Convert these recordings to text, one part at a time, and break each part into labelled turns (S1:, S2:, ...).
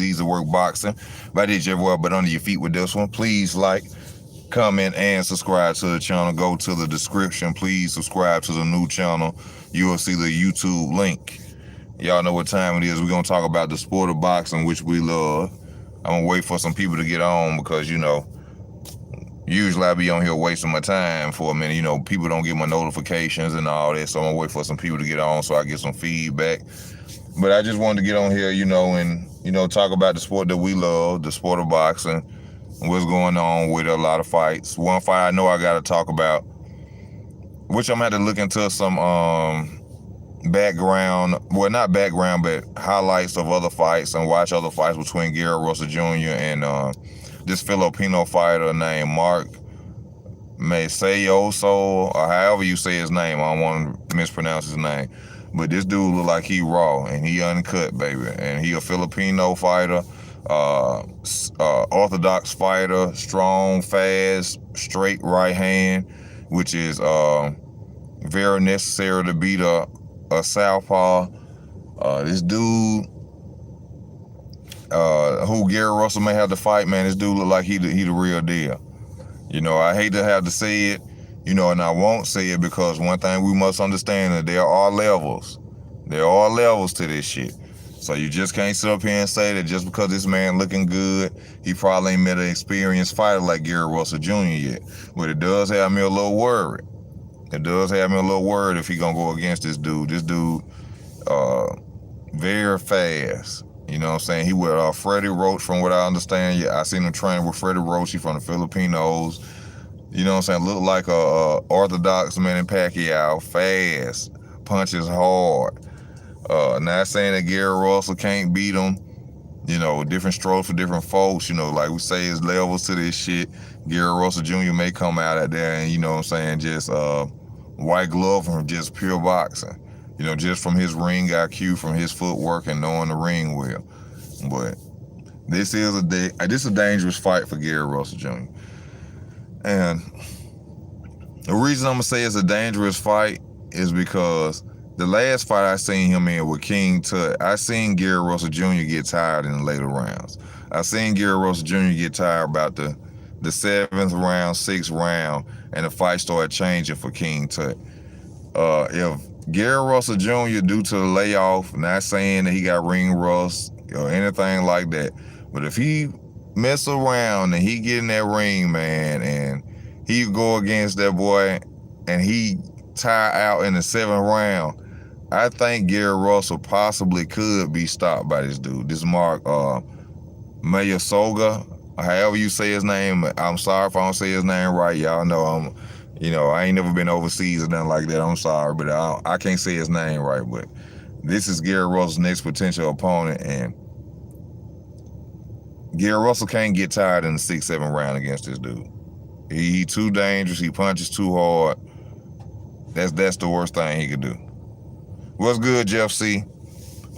S1: Easy Work Boxing. But I did you everywhere but under your feet with this one. Please like, comment, and subscribe to the channel. Go to the description. Please subscribe to the new channel. You will see the YouTube link. Y'all know what time it is. We're going to talk about the sport of boxing, which we love. I'm going to wait for some people to get on because, usually I be on here wasting my time for a minute. People don't get my notifications and all that, so I'm going to wait for some people to get on so I get some feedback. But I just wanted to get on here, and talk about the sport that we love, the sport of boxing, and what's going on with a lot of fights. One fight I know I got to talk about, which I'm going to have to look into some background, well, not background, but highlights of other fights and watch other fights between Gary Russell Jr. and this Filipino fighter named Mark Masayoso, or however you say his name. I don't want to mispronounce his name. But this dude look like he raw and he uncut, baby. And he a Filipino fighter, orthodox fighter, strong, fast, straight right hand, which is very necessary to beat a southpaw. This dude, who Gary Russell may have to fight, man, this dude look like he the real deal. I hate to have to say it, and I won't say it because one thing we must understand that there are levels. There are levels to this shit. So you just can't sit up here and say that just because this man looking good, he probably ain't met an experienced fighter like Gary Russell Jr. yet. But it does have me a little worried. It does have me a little worried if he gonna go against this dude. This dude, very fast. You know what I'm saying? He with Freddie Roach, from what I understand. Yeah, I seen him training with Freddie Roach. He from the Filipinos. You know what I'm saying? Look like a orthodox Manny Pacquiao. Fast. Punches hard. Not saying that Gary Russell can't beat him. Different strokes for different folks. Like we say, there's levels to this shit. Gary Russell Jr. may come out at there and, just white glove from just pure boxing. Just from his ring IQ, from his footwork and knowing the ring well. But this is a dangerous fight for Gary Russell Jr. And the reason I'm gonna say it's a dangerous fight is because the last fight I seen him in with King Tut, I seen Gary Russell Jr. get tired in the later rounds. I seen Gary Russell Jr. get tired about the 7th round, 6th round, and the fight started changing for King Tut. If Gary Russell Jr., due to the layoff, not saying that he got ring rust or anything like that, but if he mess around and he get in that ring, man, and he go against that boy and he tire out in the 7th round, I think Gary Russell possibly could be stopped by this dude. This Mark Mayasoga, however you say his name. I'm sorry if I don't say his name right. Y'all know I ain't never been overseas or nothing like that. I'm sorry, but I can't say his name right. But this is Gary Russell's next potential opponent, and Gary Russell can't get tired in the 6th, 7th round against this dude. He too dangerous. He punches too hard. That's the worst thing he could do. What's good, Jeff C?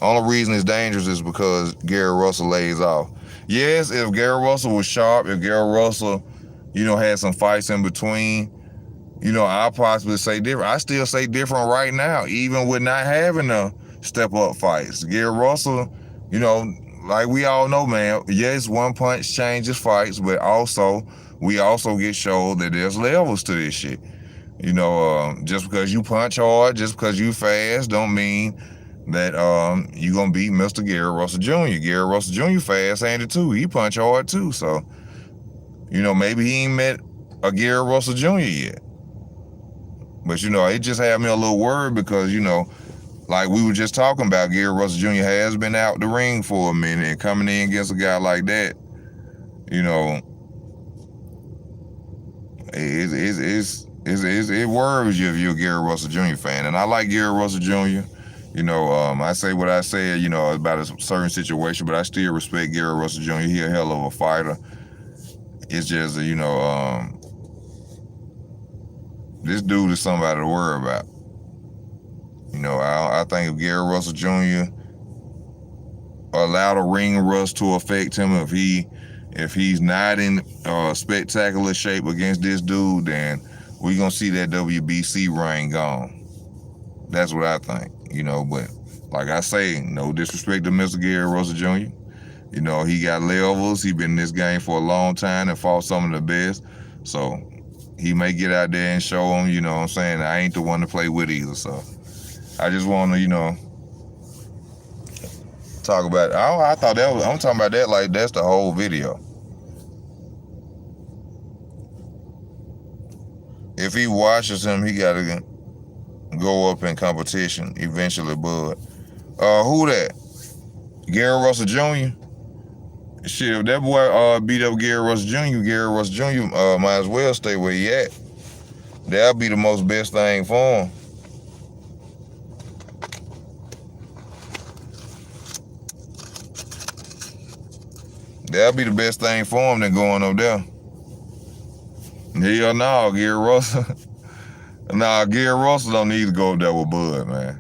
S1: Only reason it's dangerous is because Gary Russell lays off. Yes, if Gary Russell was sharp, if Gary Russell, had some fights in between, I'll possibly say different. I still say different right now, even with not having the step-up fights. Gary Russell, like we all know, man, yes, one punch changes fights, but also, we also get showed that there's levels to this shit. Just because you punch hard, just because you fast, don't mean that you gonna beat Mr. Gary Russell Jr. Gary Russell Jr. fast-handed too. He punch hard too. So, maybe he ain't met a Gary Russell Jr. yet. But it just had me a little worried because, like we were just talking about, Gary Russell Jr. has been out the ring for a minute, and coming in against a guy like that, it worries you if you're a Gary Russell Jr. fan. And I like Gary Russell Jr. I say what I said, about a certain situation, but I still respect Gary Russell Jr. He a hell of a fighter. It's just, this dude is somebody to worry about. I think if Gary Russell Jr. allowed a ring rust to affect him, if he's not in spectacular shape against this dude, then we're going to see that WBC reign gone. That's what I think, but like I say, no disrespect to Mr. Gary Russell Jr. You know, he got levels. He been in this game for a long time and fought some of the best. So he may get out there and show them, you know what I'm saying? I ain't the one to play with either. So I just want to, you know, talk about it. I thought that was, I'm talking about that like that's the whole video. If he watches him, he got to go up in competition eventually, bud. Who that? Gary Russell Jr.? Shit, if that boy beat up Gary Russell Jr., Gary Russell Jr. Might as well stay where he at. That'll be the most best thing for him. That'll be the best thing for him than going up there. Hell no, Gary Russell. Nah, Gary Russell don't need to go up there with Bud, man.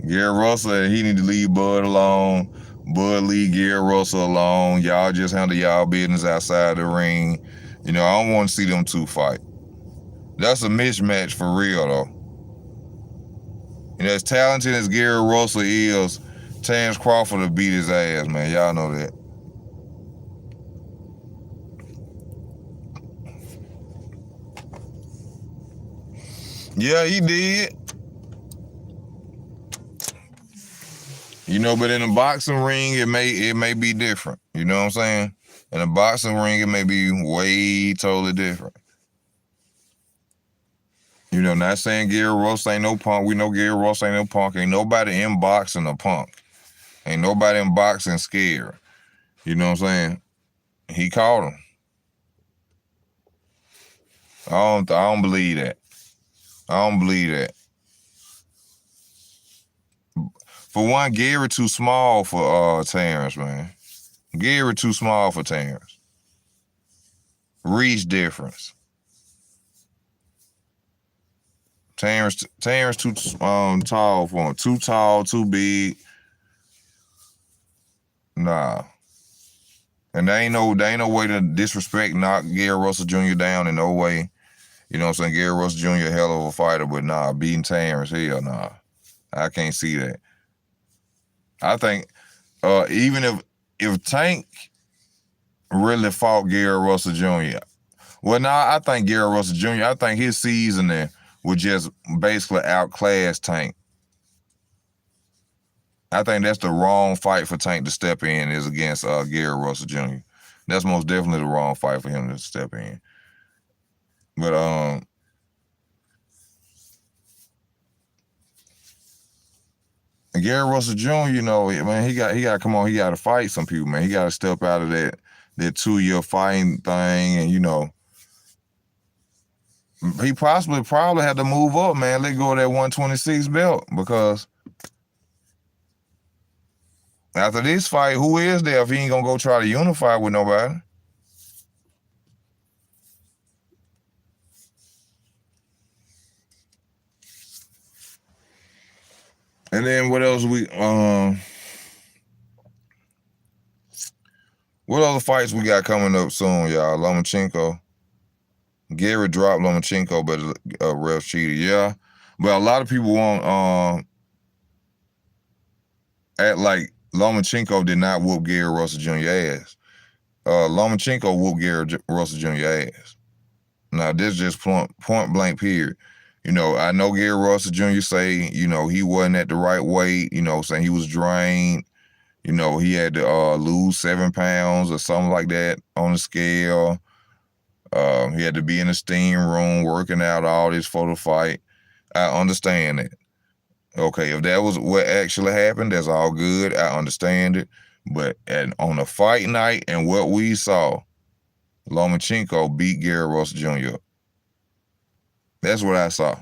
S1: Gary Russell, he need to leave Bud alone. Bud leave Gary Russell alone. Y'all just handle y'all business outside the ring. You know, I don't want to see them two fight. That's a mismatch for real, though. You know, as talented as Gary Russell is, Terrence Crawford will beat his ass, man. Y'all know that. Yeah, he did. You know, but in a boxing ring, it may be different. You know what I'm saying? In a boxing ring, it may be way totally different. You know, not saying Gary Russell ain't no punk. We know Gary Russell ain't no punk. Ain't nobody in boxing a punk. Ain't nobody in boxing scared. You know what I'm saying? He caught him. I don't believe that. I don't believe that. For one, Gary too small for Terrence, man. Gary too small for Terrence. Reach difference. Terrence too tall for him. Too tall, too big. Nah. And there ain't no way to disrespect, knock Gary Russell Jr. down in no way. You know what I'm saying? Gary Russell Jr. a hell of a fighter, but nah, beating Terrence, hell nah. I can't see that. I think even if Tank really fought Gary Russell Jr., well, nah, I think Gary Russell Jr., I think his seasoning would just basically outclass Tank. I think that's the wrong fight for Tank to step in is against Gary Russell Jr. That's most definitely the wrong fight for him to step in. But Gary Russell Jr., you know, man, he got to come on, he got to fight some people, man. He got to step out of that 2-year fighting thing, and you know, he probably had to move up, man. Let go of that 126 belt because after this fight, who is there if he ain't gonna go try to unify with nobody? And then what else what other fights we got coming up soon, y'all? Lomachenko. Gary dropped Lomachenko, but ref cheated. Yeah. But a lot of people want act like Lomachenko did not whoop Gary Russell Jr. ass. Lomachenko whooped Gary Russell Jr. ass. Now, this just point blank period. You know, I know Gary Russell Jr. say, you know, he wasn't at the right weight, you know, saying he was drained. You know, he had to lose 7 pounds or something like that on the scale. He had to be in the steam room working out all this for the fight. I understand it. Okay, if that was what actually happened, that's all good. I understand it. But on a fight night and what we saw, Lomachenko beat Gary Russell Jr. That's what I saw.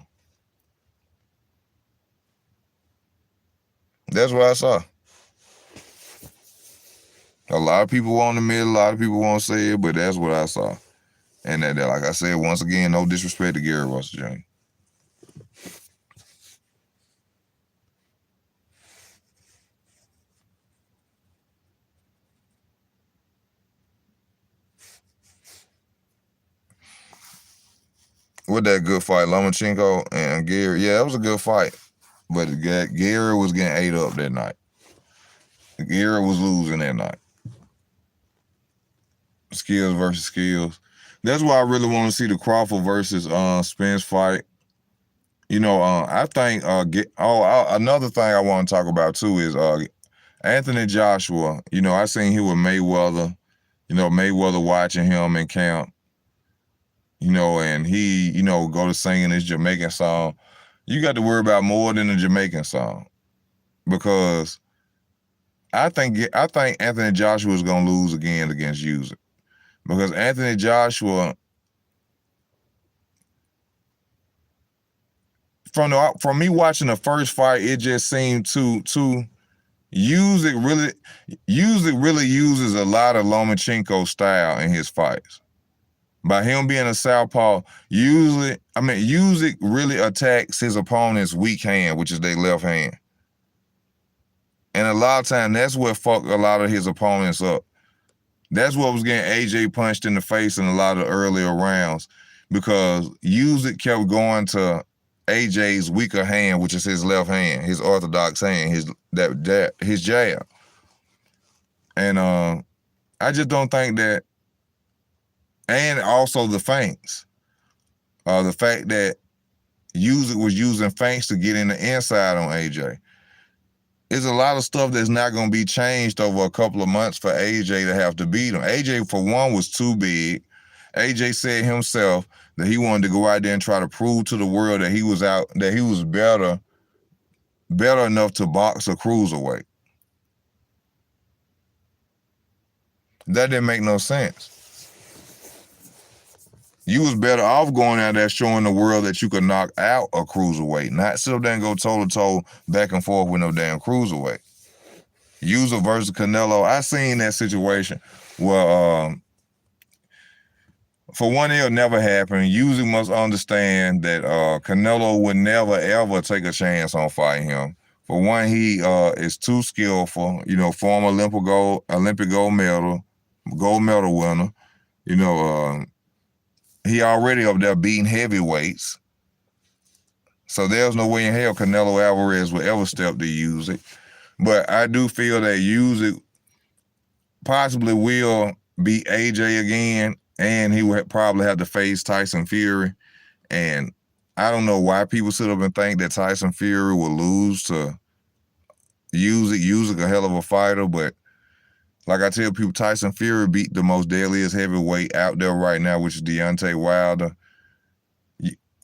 S1: That's what I saw. A lot of people won't admit it, a lot of people won't say it, but that's what I saw. And that, like I said, once again, no disrespect to Gary Russell Jr. With that good fight, Lomachenko and Gary, yeah, it was a good fight. But Gary was getting ate up that night. Gary was losing that night. skills versus skills. That's why I really want to see the Crawford versus Spence fight. I think another thing I want to talk about too is Anthony Joshua. I seen he with Mayweather. Mayweather watching him in camp. And he go to singing his Jamaican song. You got to worry about more than the Jamaican song, because I think Anthony Joshua is gonna lose again against Usyk, because Anthony Joshua, from me watching the first fight, it just seemed to Usyk really uses a lot of Lomachenko style in his fights. By him being a southpaw, Usyk really attacks his opponent's weak hand, which is their left hand. And a lot of times, that's what fucked a lot of his opponents up. That's what was getting AJ punched in the face in a lot of the earlier rounds, because Usyk kept going to AJ's weaker hand, which is his left hand, his orthodox hand, his jab. And I just don't think that, and also the feints. The fact that Usyk was using feints to get in the inside on AJ. It's a lot of stuff that's not going to be changed over a couple of months for AJ to have to beat him. AJ, for one, was too big. AJ said himself that he wanted to go out there and try to prove to the world that he was better enough to box a cruiserweight. That didn't make no sense. You was better off going out there showing the world that you could knock out a cruiserweight, not sit up there and go toe-to-toe back and forth with no damn cruiserweight. Usyk versus Canelo, I seen that situation where, for one, it'll never happen. Usyk must understand that Canelo would never, ever take a chance on fighting him. For one, he is too skillful, former Olympic gold medal winner, he already up there beating heavyweights. So there's no way in hell Canelo Alvarez would ever step to Usyk. But I do feel that Usyk possibly will beat AJ again, and he would probably have to face Tyson Fury. And I don't know why people sit up and think that Tyson Fury will lose to Usyk. Usyk a hell of a fighter, but like I tell people, Tyson Fury beat the most deadliest heavyweight out there right now, which is Deontay Wilder.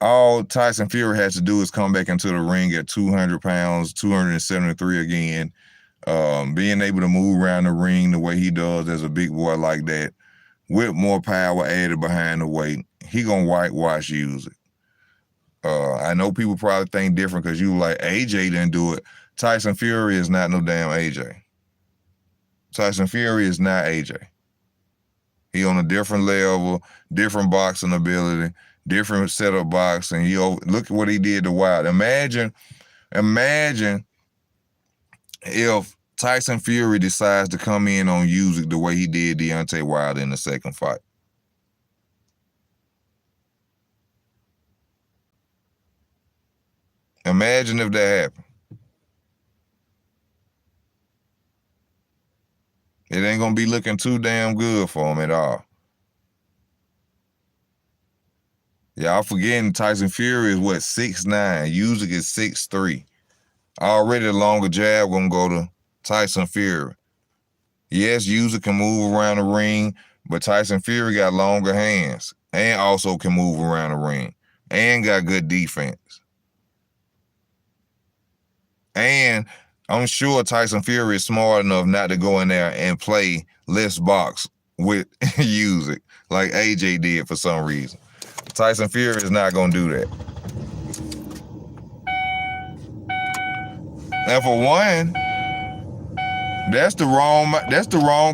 S1: All Tyson Fury has to do is come back into the ring at 200 pounds, 273 again, being able to move around the ring the way he does as a big boy like that, with more power added behind the weight. He gonna whitewash Usyk. I know people probably think different because you like, AJ didn't do it. Tyson Fury is not no damn AJ. Tyson Fury is not AJ. He on a different level, different boxing ability, different setup boxing. Look at what he did to Wilder. Imagine if Tyson Fury decides to come in on Usyk the way he did Deontay Wilder in the second fight. Imagine if that happened. It ain't gonna be looking too damn good for him at all. Y'all forgetting Tyson Fury is 6'9". Usyk is 6'3". Already the longer jab gonna go to Tyson Fury. Yes, Usyk can move around the ring, but Tyson Fury got longer hands and also can move around the ring and got good defense. And I'm sure Tyson Fury is smart enough not to go in there and play less box with Usyk like AJ did for some reason. Tyson Fury is not gonna do that. And for one, that's the wrong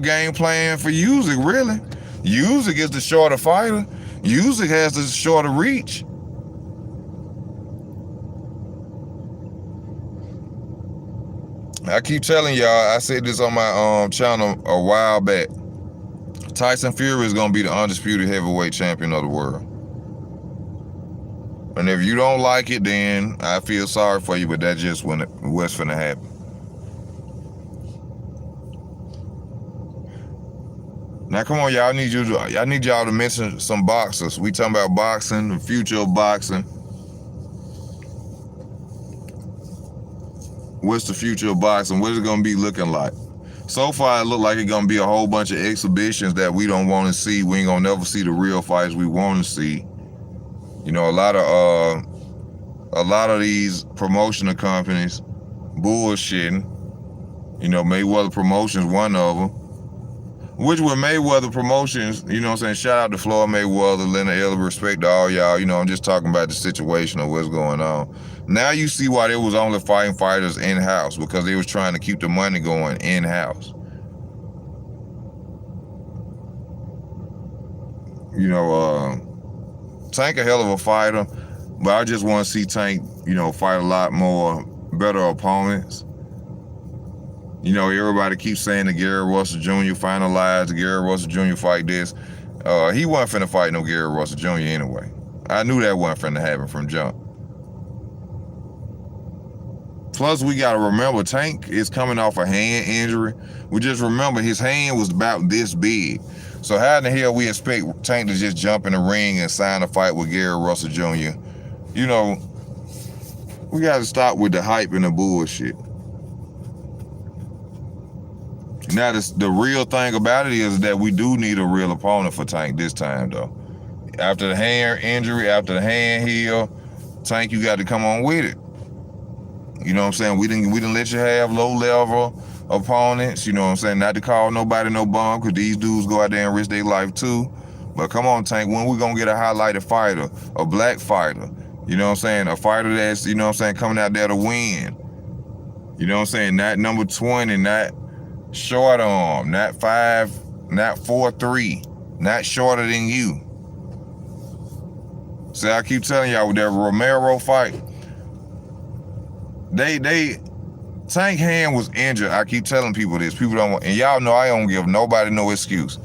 S1: game plan for Usyk, really. Usyk is the shorter fighter. Usyk has the shorter reach. I keep telling y'all, I said this on my channel a while back. Tyson Fury is gonna be the undisputed heavyweight champion of the world. And if you don't like it, then I feel sorry for you, but that's just what's finna happen. Now come on, y'all. I need y'all to mention some boxers. We talking about boxing, the future of boxing. What's the future of boxing? What is it gonna be looking like? So far, it look like it's gonna be a whole bunch of exhibitions that we don't want to see. We ain't gonna never see the real fights we want to see. You know, a lot of these promotional companies bullshitting. You know, Mayweather Promotions, one of them. Which with Mayweather Promotions, you know what I'm saying? Shout out to Floyd Mayweather, Leonard Ellis, respect to all y'all. You know, I'm just talking about the situation of what's going on. Now you see why they was only fighting fighters in-house, because they was trying to keep the money going in-house. You know, Tank a hell of a fighter, but I just want to see Tank, you know, fight a lot more better opponents. You know, everybody keeps saying the Gary Russell Jr. finalized, the Gary Russell Jr. fight this. He wasn't finna fight no Gary Russell Jr. anyway. I knew that wasn't finna happen from jump. Plus, we gotta remember, Tank is coming off a hand injury. We just remember his hand was about this big. So how in the hell we expect Tank to just jump in the ring and sign a fight with Gary Russell Jr.? You know, we gotta stop with the hype and the bullshit. Now, the real thing about it is that we do need a real opponent for Tank this time, though. After the hand injury, after the hand heal, Tank, you got to come on with it. You know what I'm saying? We didn't let you have low-level opponents, you know what I'm saying? Not to call nobody no bum, because these dudes go out there and risk their life, too. But come on, Tank, when we going to get a highlighted fighter, a black fighter, you know what I'm saying? A fighter that's, you know what I'm saying, coming out there to win. You know what I'm saying? Not number 20, not short arm, not 5, not 4'3", not shorter than you. See, I keep telling y'all with that Romero fight, Tank hand was injured. I keep telling people this. People don't want, and y'all know I don't give nobody no excuse.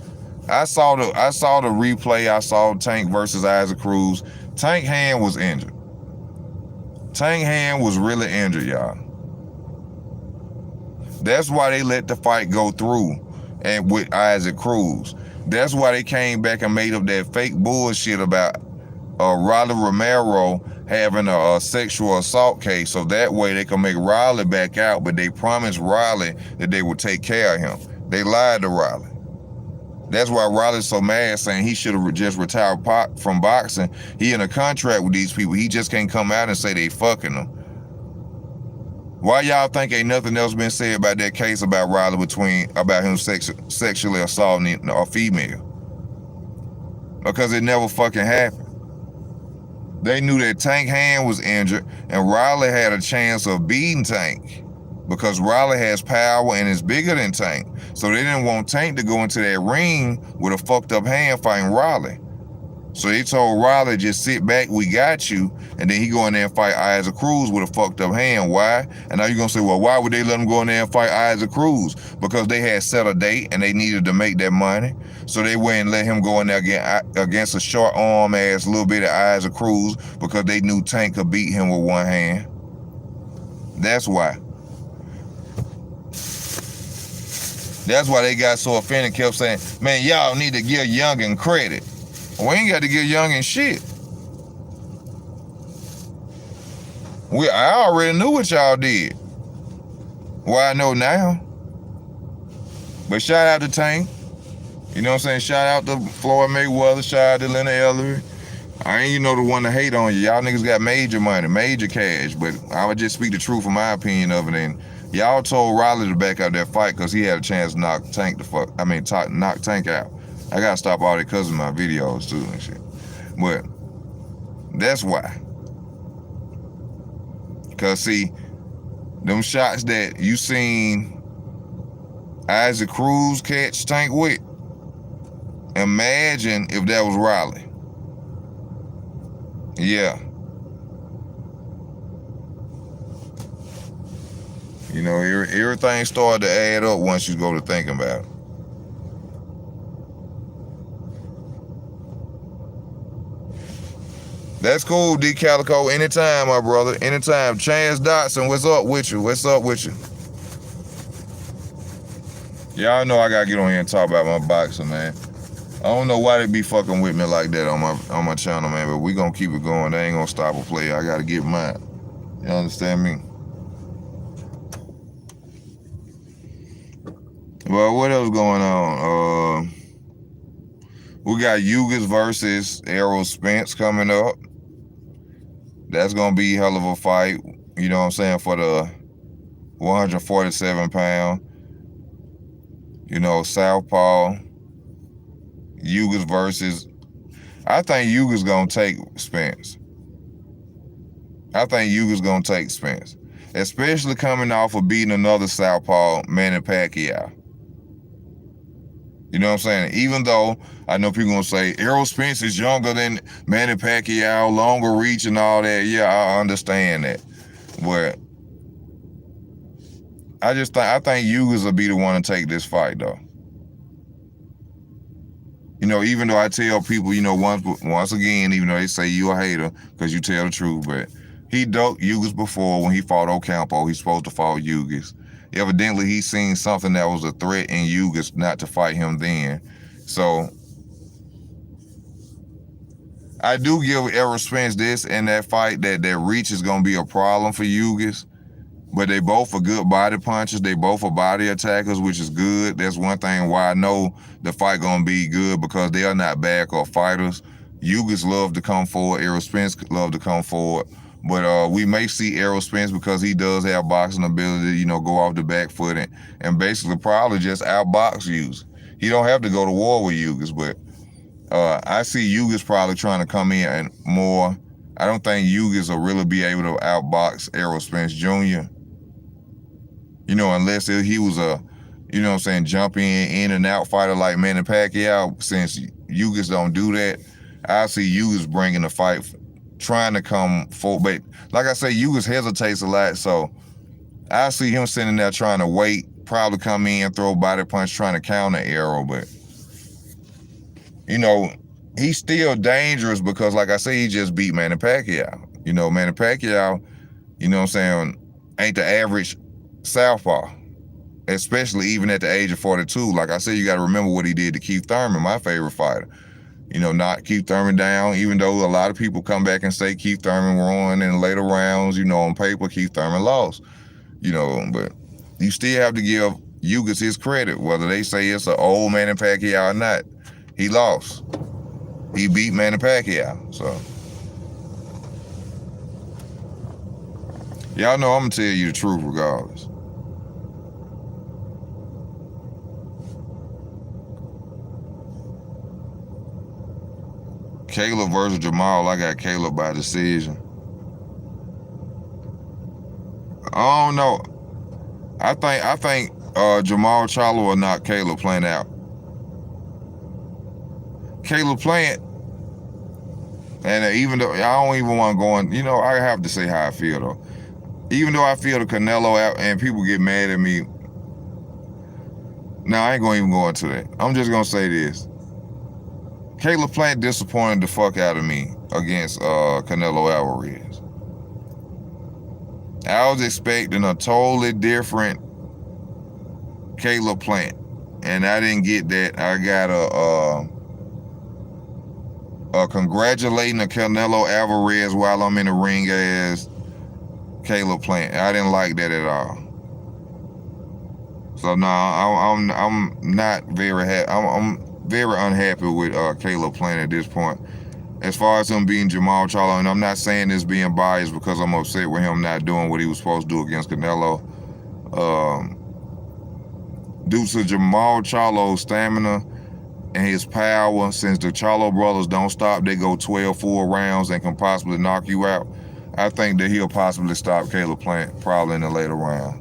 S1: I saw the replay. I saw Tank versus Isaac Cruz. Tank hand was injured. Tank hand was really injured, y'all. That's why they let the fight go through and with Isaac Cruz. That's why they came back and made up that fake bullshit about Riley Romero having a sexual assault case, so that way they can make Riley back out, but they promised Riley that they would take care of him. They lied to Riley. That's why Riley's so mad, saying he should have just retired from boxing. He in a contract with these people. He just can't come out and say they fucking him. Why y'all think ain't nothing else been said about that case about Riley about him sexually assaulting a female? Because it never fucking happened. They knew that Tank hand was injured and Riley had a chance of beating Tank because Riley has power and is bigger than Tank. So they didn't want Tank to go into that ring with a fucked up hand fighting Riley. So they told Riley, just sit back, we got you. And then he go in there and fight Isaac Cruz with a fucked up hand. Why? And now you're going to say, well, why would they let him go in there and fight Isaac Cruz? Because they had set a date and they needed to make that money. So they wouldn't let him go in there against a short arm ass little bit of Isaac Cruz because they knew Tank could beat him with one hand. That's why. That's why they got so offended and kept saying, man, y'all need to give Youngin credit. We ain't got to give Youngin shit. I already knew what y'all did. Well, I know now. But shout out to Tank. You know what I'm saying? Shout out to Floyd Mayweather. Shout out to Leonard Ellis. I ain't, the one to hate on you. Y'all niggas got major money, major cash. But I would just speak the truth from my opinion of it. And y'all told Riley to back out that fight because he had a chance to knock Tank knock Tank out. I gotta stop all that because of my videos too and shit. But that's why. Cause see, them shots that you seen Isaac Cruz catch Tank with, imagine if that was Riley. Yeah. Everything started to add up once you go to thinking about it. That's cool, D Calico. Anytime, my brother. Anytime. Chance Dotson, what's up with you? What's up with you? Y'all know I gotta get on here and talk about my boxing, man. I don't know why they be fucking with me like that on my channel, man, but we gonna keep it going. They ain't gonna stop a player. I gotta get mine. You understand me? Well, what else going on? We got Yugos versus Aerospace coming up. That's gonna be a hell of a fight. You know what I'm saying, for the 147 pound. You know, Southpaw. Yugos versus. I think Yugos gonna take Spence. Especially coming off of beating another Southpaw, Manny Pacquiao. You know what I'm saying? Even though I know people gonna say Aerospace is younger than Manny Pacquiao, longer reach and all that. Yeah, I understand that. But I think Yugos will be the one to take this fight, though. You know, even though I tell people, you know, once again, even though they say you a hater because you tell the truth, but he ducked Yugos before when he fought Ocampo. He's supposed to fight Yugos. Evidently, he seen something that was a threat in Yugos not to fight him then. So I do give Aerospace this in that fight that reach is going to be a problem for Yugos. But they both are good body punchers. They both are body attackers, which is good. That's one thing why I know the fight gonna be good, because they are not backup fighters. Yugos love to come forward. Aerospace love to come forward. But we may see Aerospace, because he does have boxing ability, you know, go off the back foot and basically probably just outbox Yugos. He don't have to go to war with Yugos, but I see Yugos probably trying to come in and more. I don't think Yugos will really be able to outbox Aerospace Jr., you know, unless he was a, you know what I'm saying, jump in and out fighter like Manny Pacquiao. Since Yugos don't do that, I see Yugos bringing the fight, trying to come forward. But like I say, Yugos hesitates a lot, so I see him sitting there trying to wait, probably come in, throw a body punch, trying to counter Aero. But, you know, he's still dangerous because, like I say, he just beat Manny Pacquiao. You know, Manny Pacquiao, you know what I'm saying, ain't the average Southpaw, especially even at the age of 42. Like I said, you got to remember what he did to Keith Thurman, my favorite fighter. You know, knocked Keith Thurman down, even though a lot of people come back and say Keith Thurman won in later rounds. You know, on paper, Keith Thurman lost. You know, but you still have to give Yugos his credit, whether they say it's an old Manny Pacquiao or not. He lost. He beat Manny Pacquiao. So, y'all know I'm going to tell you the truth regardless. Kayla versus Jamal. I got Kayla by decision. I don't know. I think Jamal Charlo will knock Kayla playing out. Kayla playing, and even though I don't even want to go in, you know, I have to say how I feel though. Even though I feel the Canelo out, and people get mad at me. Now I ain't gonna even go into that. I'm just gonna say this. Kayla Plant disappointed the fuck out of me against Canelo Alvarez. I was expecting a totally different Kayla Plant, and I didn't get that. I got a congratulating a Canelo Alvarez while I'm in the ring as Kayla Plant. I didn't like that at all. So no, I'm not very happy. I'm very unhappy with Kayla Plant at this point. As far as him being Jamal Charlo, and I'm not saying this being biased because I'm upset with him not doing what he was supposed to do against Canelo. Due to Jamal Charlo's stamina and his power, since the Charlo brothers don't stop, they go 12 full rounds and can possibly knock you out. I think that he'll possibly stop Kayla Plant probably in the later round.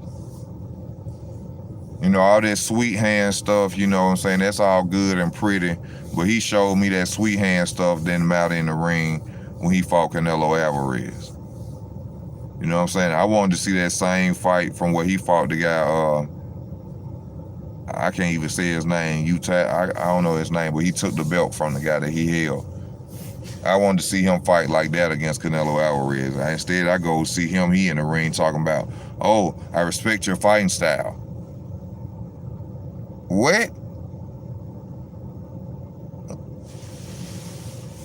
S1: You know, all that sweet hand stuff, you know what I'm saying, that's all good and pretty, but he showed me that sweet hand stuff didn't matter in the ring when he fought Canelo Alvarez. You know what I'm saying? I wanted to see that same fight from where he fought the guy, I can't even say his name, I don't know his name, but he took the belt from the guy that he held. I wanted to see him fight like that against Canelo Alvarez. Instead, I go see he in the ring talking about, oh, I respect your fighting style. What?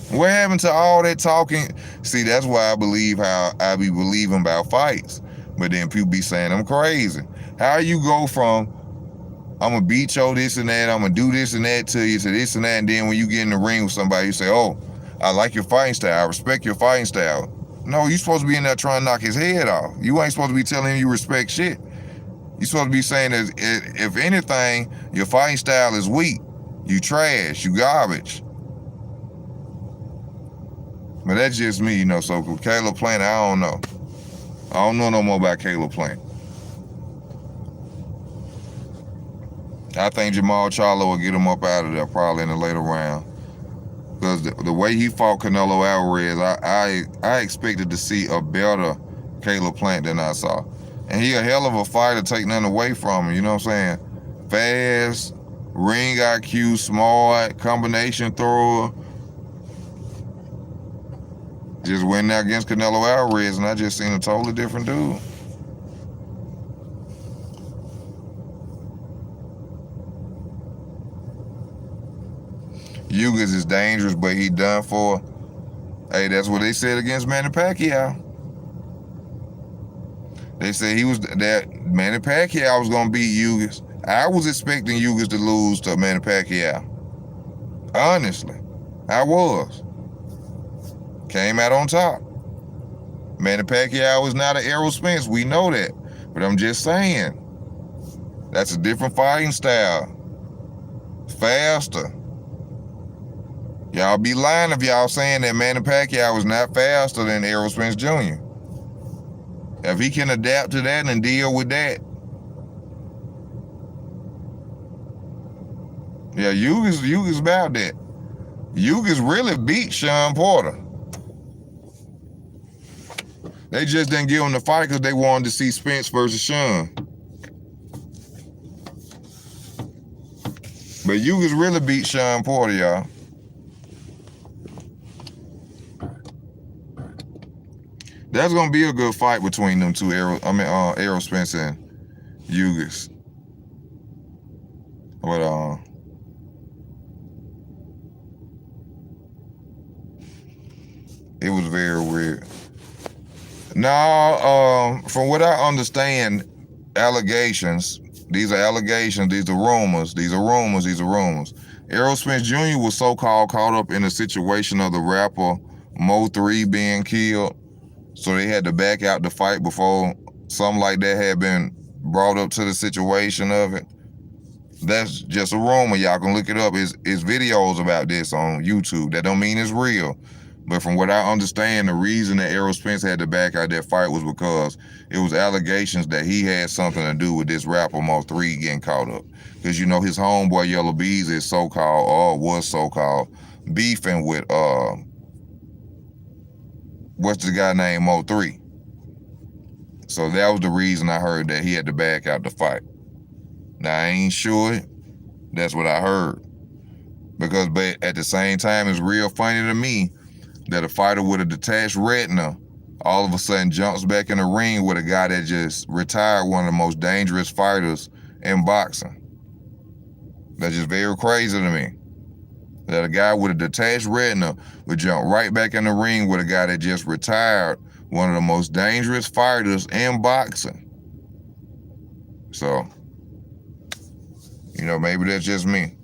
S1: What happened to all that talking? See, that's why I believe how I be believing about fights. But then people be saying I'm crazy. How you go from I'm gonna beat you this and that, I'm gonna do this and that to you, to this and that, and then when you get in the ring with somebody, you say, oh, I like your fighting style, I respect your fighting style. No, you supposed to be in there trying to knock his head off. You ain't supposed to be telling him you respect shit. You supposed to be saying that if anything, your fighting style is weak. You trash, you garbage. But that's just me, so Kayla Plant, I don't know. I don't know no more about Kayla Plant. I think Jamal Charlo will get him up out of there probably in the later round. Because the way he fought Canelo Alvarez, I expected to see a better Kayla Plant than I saw. And he a hell of a fighter, take nothing away from him, you know what I'm saying? Fast, ring IQ, smart, combination thrower. Just went out against Canelo Alvarez and I just seen a totally different dude. Yugos is dangerous, but he done for. Hey, that's what they said against Manny Pacquiao. They said that Manny Pacquiao was gonna beat Yugos. I was expecting Yugos to lose to Manny Pacquiao. Honestly, I was. Came out on top. Manny Pacquiao is not an Aerospace, we know that. But I'm just saying, that's a different fighting style. Faster. Y'all be lying if y'all saying that Manny Pacquiao is not faster than Aerospace Jr. If he can adapt to that and deal with that. Yeah, Yugos about that. Yugos really beat Sean Porter. They just didn't give him the fight because they wanted to see Spence versus Sean. But Yugos really beat Sean Porter, y'all. That's gonna be a good fight between them two. Aerospace and Yugos. But it was very weird. No, from what I understand, allegations. These are allegations. These are rumors. Aerospace Jr. was so-called caught up in a situation of the rapper Mo 3 being killed. So they had to back out the fight before something like that had been brought up to the situation of it. That's just a rumor. Y'all can look it up. It's videos about this on YouTube. That don't mean it's real. But from what I understand, the reason that Aerospace had to back out that fight was because it was allegations that he had something to do with this rapper Mo 3 getting caught up. Because his homeboy Yellow Bees is so-called, or was so-called, beefing with what's the guy named Mo 3? So that was the reason I heard that he had to back out the fight. Now, I ain't sure. That's what I heard. But at the same time, it's real funny to me that a fighter with a detached retina all of a sudden jumps back in the ring with a guy that just retired one of the most dangerous fighters in boxing. That's just very crazy to me. That a guy with a detached retina would jump right back in the ring with a guy that just retired one of the most dangerous fighters in boxing. So, maybe that's just me.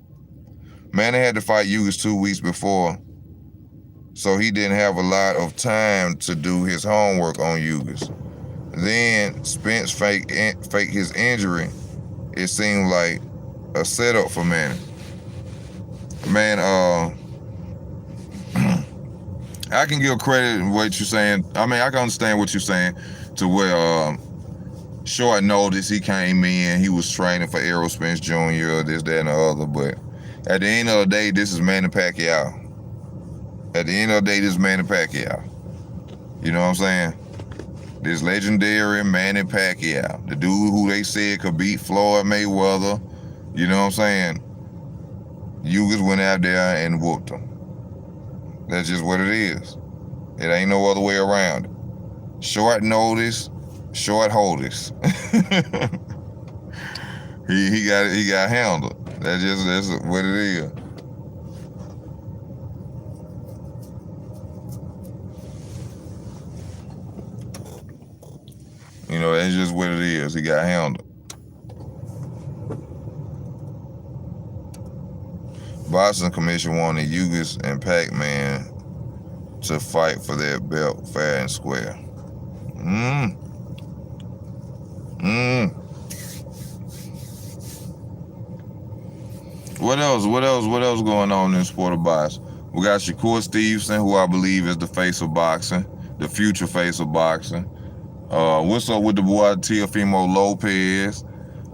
S1: Manny had to fight Yugos 2 weeks before, so he didn't have a lot of time to do his homework on Yugos. Then Spence faked his injury. It seemed like a setup for Manny. Man, I can give credit in what you're saying. I can understand what you're saying to where short notice he came in, he was training for Aerospace Jr., this, that, and the other. But at the end of the day, this is Manny Pacquiao. At the end of the day, this is Manny Pacquiao. You know what I'm saying? This legendary Manny Pacquiao, the dude who they said could beat Floyd Mayweather. You know what I'm saying? Yugos went out there and whooped him. That's just what it is. It ain't no other way around it. Short notice, short holders. he got handled. That's what it is. You know, that's just what it is. He got handled. Boxing Commission wanted Yugos and Pac-Man to fight for their belt fair and square. What else going on in the sport of boxing? We got Shakur Stevenson, who I believe is the face of boxing, the future face of boxing. What's up with the boy Teofimo Lopez?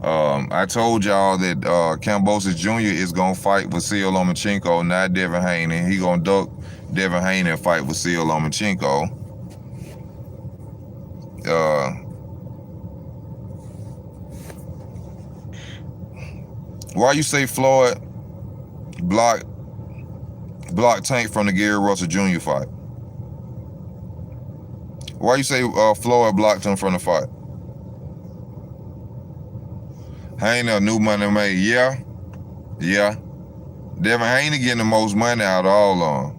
S1: I told y'all that Kambosos Jr. is gonna fight Vasyl Lomachenko, not Devin Haney. He gonna duck Devin Haney and fight Vasyl Lomachenko. Why you say Floyd blocked Tank from the Gary Russell Jr. fight? Why you say Floyd blocked him from the fight? Haney a new money made. Yeah. Devin Haney getting the most money out of all of them.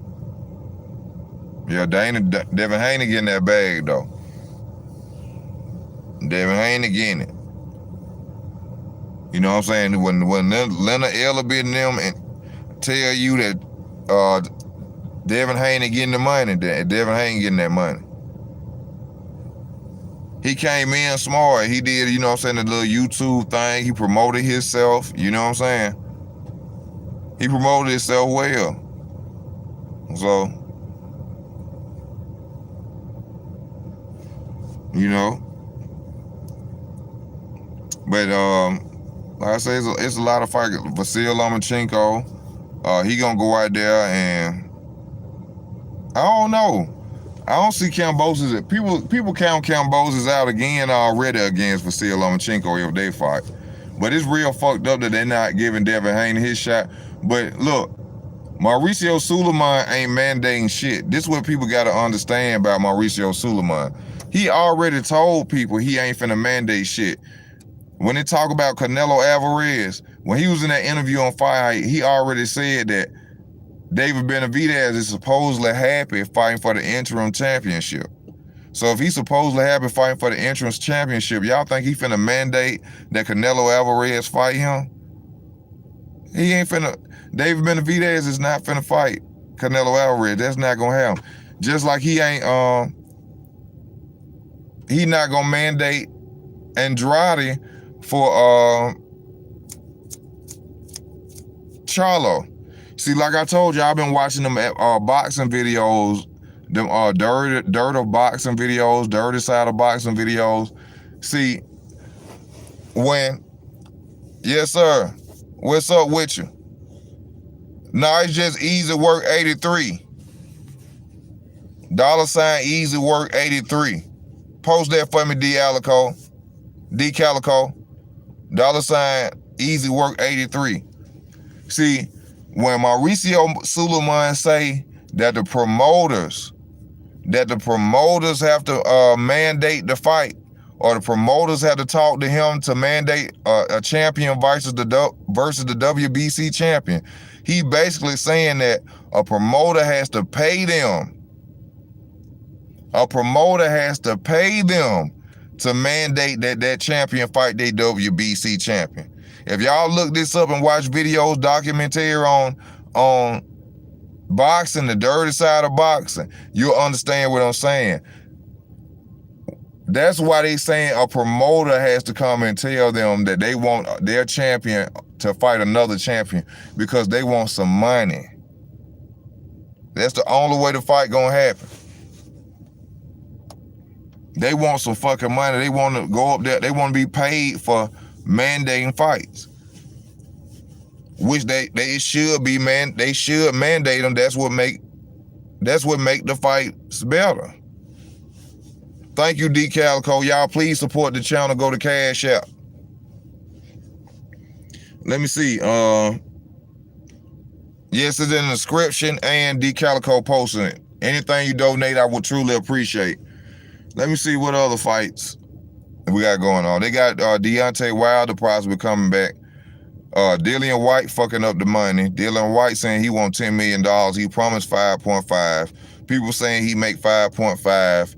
S1: Yeah, Devin Haney getting that bag though. Devin Haney getting it. You know what I'm saying? When Leonard Ellerby and them tell you that Devin Haney getting the money, Devin Haney getting that money. He came in smart. He did, you know what I'm saying, the little YouTube thing. He promoted himself, you know what I'm saying? He promoted himself well. So, you know. But, like I say, it's a lot of fight. Vasyl Lomachenko, he gonna go out there and, I don't know. I don't see Kambosos. People count Kambosos out again already against Vasyl Lomachenko if they fight. But it's real fucked up that they're not giving Devin Haney his shot. But look, Mauricio Suleiman ain't mandating shit. This is what people got to understand about Mauricio Suleiman. He already told people he ain't finna mandate shit. When they talk about Canelo Alvarez, when he was in that interview on Fight, he already said that David Benavidez is supposedly happy fighting for the interim championship. So if he's supposedly happy fighting for the interim championship, y'all think he finna mandate that Canelo Alvarez fight him? He ain't finna. David Benavidez is not finna fight Canelo Alvarez. That's not gonna happen. Just like he ain't he not gonna mandate Andrade for Charlo. See, like I told you, I've been watching them boxing videos, them dirt of boxing videos, dirty side of boxing videos. See, yes sir, what's up with you? No, it's just Easy Work 83. $ Easy Work 83. Post that for me, D Calico. $ Easy Work 83. See, when Mauricio Suleiman say that the promoters have to mandate the fight, or the promoters have to talk to him to mandate a champion versus the WBC champion, he basically saying that a promoter has to pay them. A promoter has to pay them to mandate that champion fight their WBC champion. If y'all look this up and watch videos, documentary on boxing, the dirty side of boxing, you'll understand what I'm saying. That's why they saying a promoter has to come and tell them that they want their champion to fight another champion because they want some money. That's the only way the fight gonna happen. They want some fucking money. They want to go up there. They want to be paid for mandating fights, which they should be They should mandate them. That's what make the fights better. Thank you, D Calico. Y'all please support the channel. Go to Cash App. Let me see. Yes, it's in the description, and D Calico posting it. Anything you donate, I would truly appreciate. Let me see what other fights we got going on. They got Deontay Wilder possibly coming back. Dillian White fucking up the money. Dillian White saying he want $10 million. He promised 5.5. People saying he make 5.5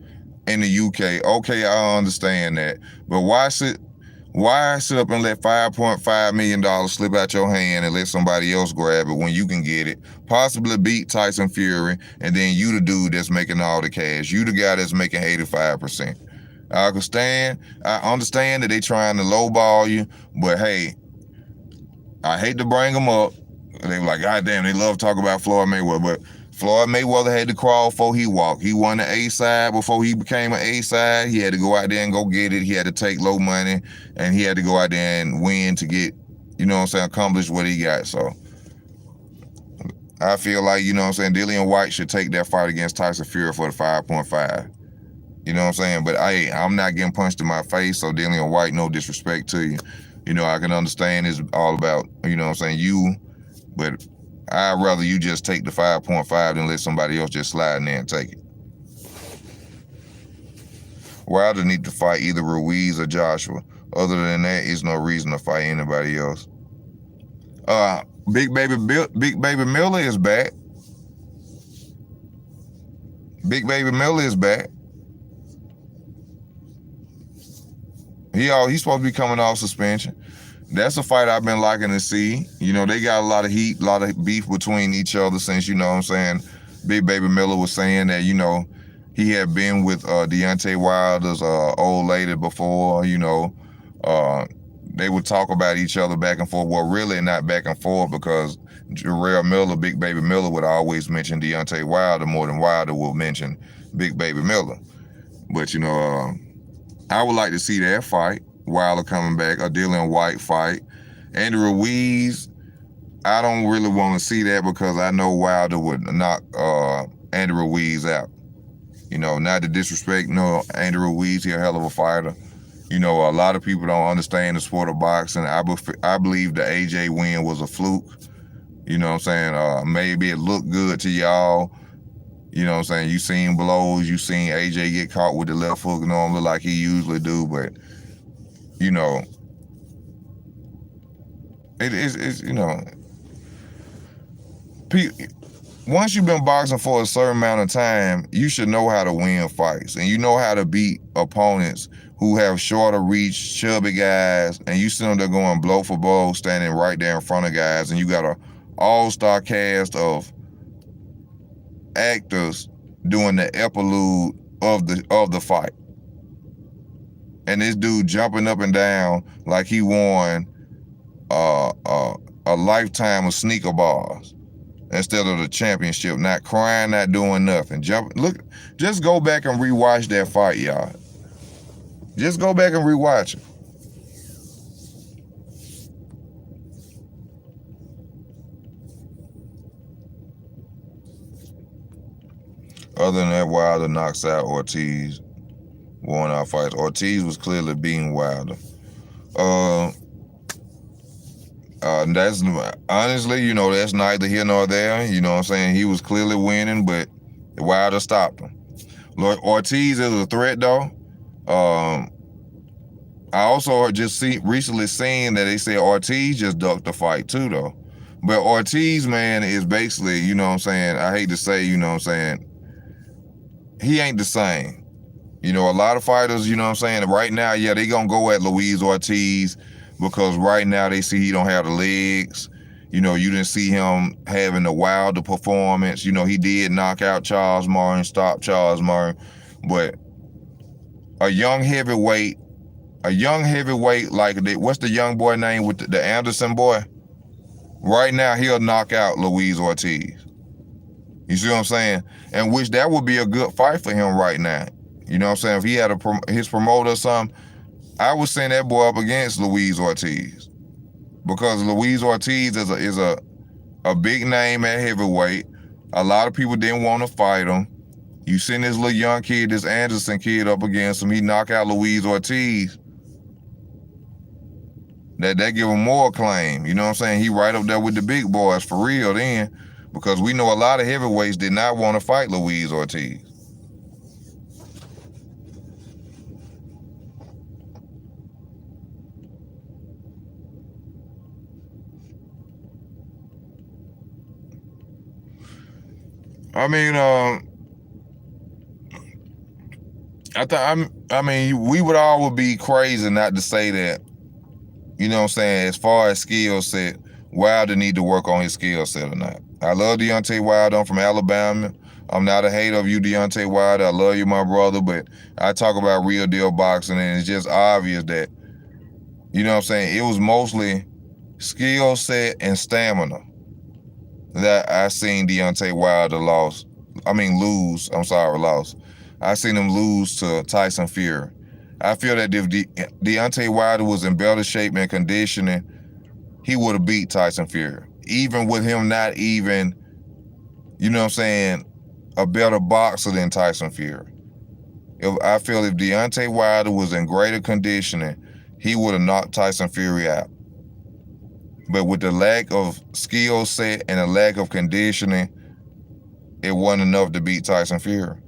S1: in the UK. Okay, I understand that. But why sit up and let $5.5 million slip out your hand and let somebody else grab it when you can get it? Possibly beat Tyson Fury, and then you the dude that's making all the cash. You the guy that's making 85%. I understand that they trying to lowball you, but hey, I hate to bring them up. They were like, God damn, they love talking about Floyd Mayweather, but Floyd Mayweather had to crawl before he walked. He won the A side before he became an A side. He had to go out there and go get it. He had to take low money, and he had to go out there and win to get, you know what I'm saying, accomplish what he got. So I feel like, you know what I'm saying, Dillian White should take that fight against Tyson Fury for the 5.5. You know what I'm saying? But I'm not getting punched in my face, so Dillian White, no disrespect to you. You know, I can understand it's all about, you know what I'm saying, you, but I'd rather you just take the 5.5 than let somebody else just slide in there and take it. Wilder need to fight either Ruiz or Joshua. Other than that, there's no reason to fight anybody else. Big Baby Miller is back. Big Baby Miller is back. He's supposed to be coming off suspension. That's a fight I've been liking to see. You know, they got a lot of heat, a lot of beef between each other since, you know what I'm saying, Big Baby Miller was saying that, you know, he had been with Deontay Wilder's old lady before, you know. They would talk about each other back and forth. Well, really not back and forth, because Jarrell Miller, Big Baby Miller, would always mention Deontay Wilder more than Wilder would mention Big Baby Miller. But, you know, I would like to see that fight. Wilder coming back, a Dillian White fight. Andy Ruiz, I don't really want to see that because I know Wilder would knock Andy Ruiz out. You know, not to disrespect, no, Andy Ruiz, he's a hell of a fighter. You know, a lot of people don't understand the sport of boxing. I believe the AJ win was a fluke. You know what I'm saying? Maybe it looked good to y'all. You know what I'm saying? You seen blows. You seen AJ get caught with the left hook normally like he usually do. But, you know, it's you know, once you've been boxing for a certain amount of time, you should know how to win fights. And you know how to beat opponents who have shorter reach, chubby guys. And you see them there going blow for blow, standing right there in front of guys. And you got an all-star cast of actors doing the epilogue of the fight, and this dude jumping up and down like he won a lifetime of sneaker bars instead of the championship, not crying, not doing nothing. Just go back and rewatch that fight, y'all. Just go back and rewatch it. Other than that, Wilder knocks out Ortiz. Won our fights. Ortiz was clearly beating Wilder. That's honestly, you know, that's neither here nor there. You know what I'm saying? He was clearly winning, but Wilder stopped him. Ortiz is a threat, though. I also recently seen that they said Ortiz just ducked the fight too, though. But Ortiz, man, is basically, you know what I'm saying, I hate to say, you know what I'm saying, he ain't the same. You know, a lot of fighters, you know what I'm saying, right now, yeah, they gonna go at Luis Ortiz because right now they see he don't have the legs. You know, you didn't see him having the Wilder performance. You know, he did knock out Charles Martin, stop Charles Martin, but a young heavyweight like, what's the young boy name with the Anderson boy? Right now, he'll knock out Luis Ortiz. You see what I'm saying? And which that would be a good fight for him right now. You know what I'm saying? If he had his promoter or something, I would send that boy up against Luis Ortiz. Because Luis Ortiz is a big name at heavyweight. A lot of people didn't want to fight him. You send this little young kid, this Anderson kid, up against him, he knock out Luis Ortiz. That give him more claim. You know what I'm saying? He right up there with the big boys for real then. Because we know a lot of heavyweights did not want to fight Luis Ortiz. I mean, I mean, we would be crazy not to say that. You know what I'm saying? As far as skill set, Wilder need to work on his skill set or not. I love Deontay Wilder. I'm from Alabama. I'm not a hater of you, Deontay Wilder. I love you, my brother, but I talk about real deal boxing, and it's just obvious that, you know what I'm saying, it was mostly skill set and stamina that I seen Deontay Wilder lose. I seen him lose to Tyson Fury. I feel that if Deontay Wilder was in better shape and conditioning, he would have beat Tyson Fury. Even with him not even, you know what I'm saying, a better boxer than Tyson Fury. I feel if Deontay Wilder was in greater conditioning, he would have knocked Tyson Fury out. But with the lack of skill set and the lack of conditioning, it wasn't enough to beat Tyson Fury.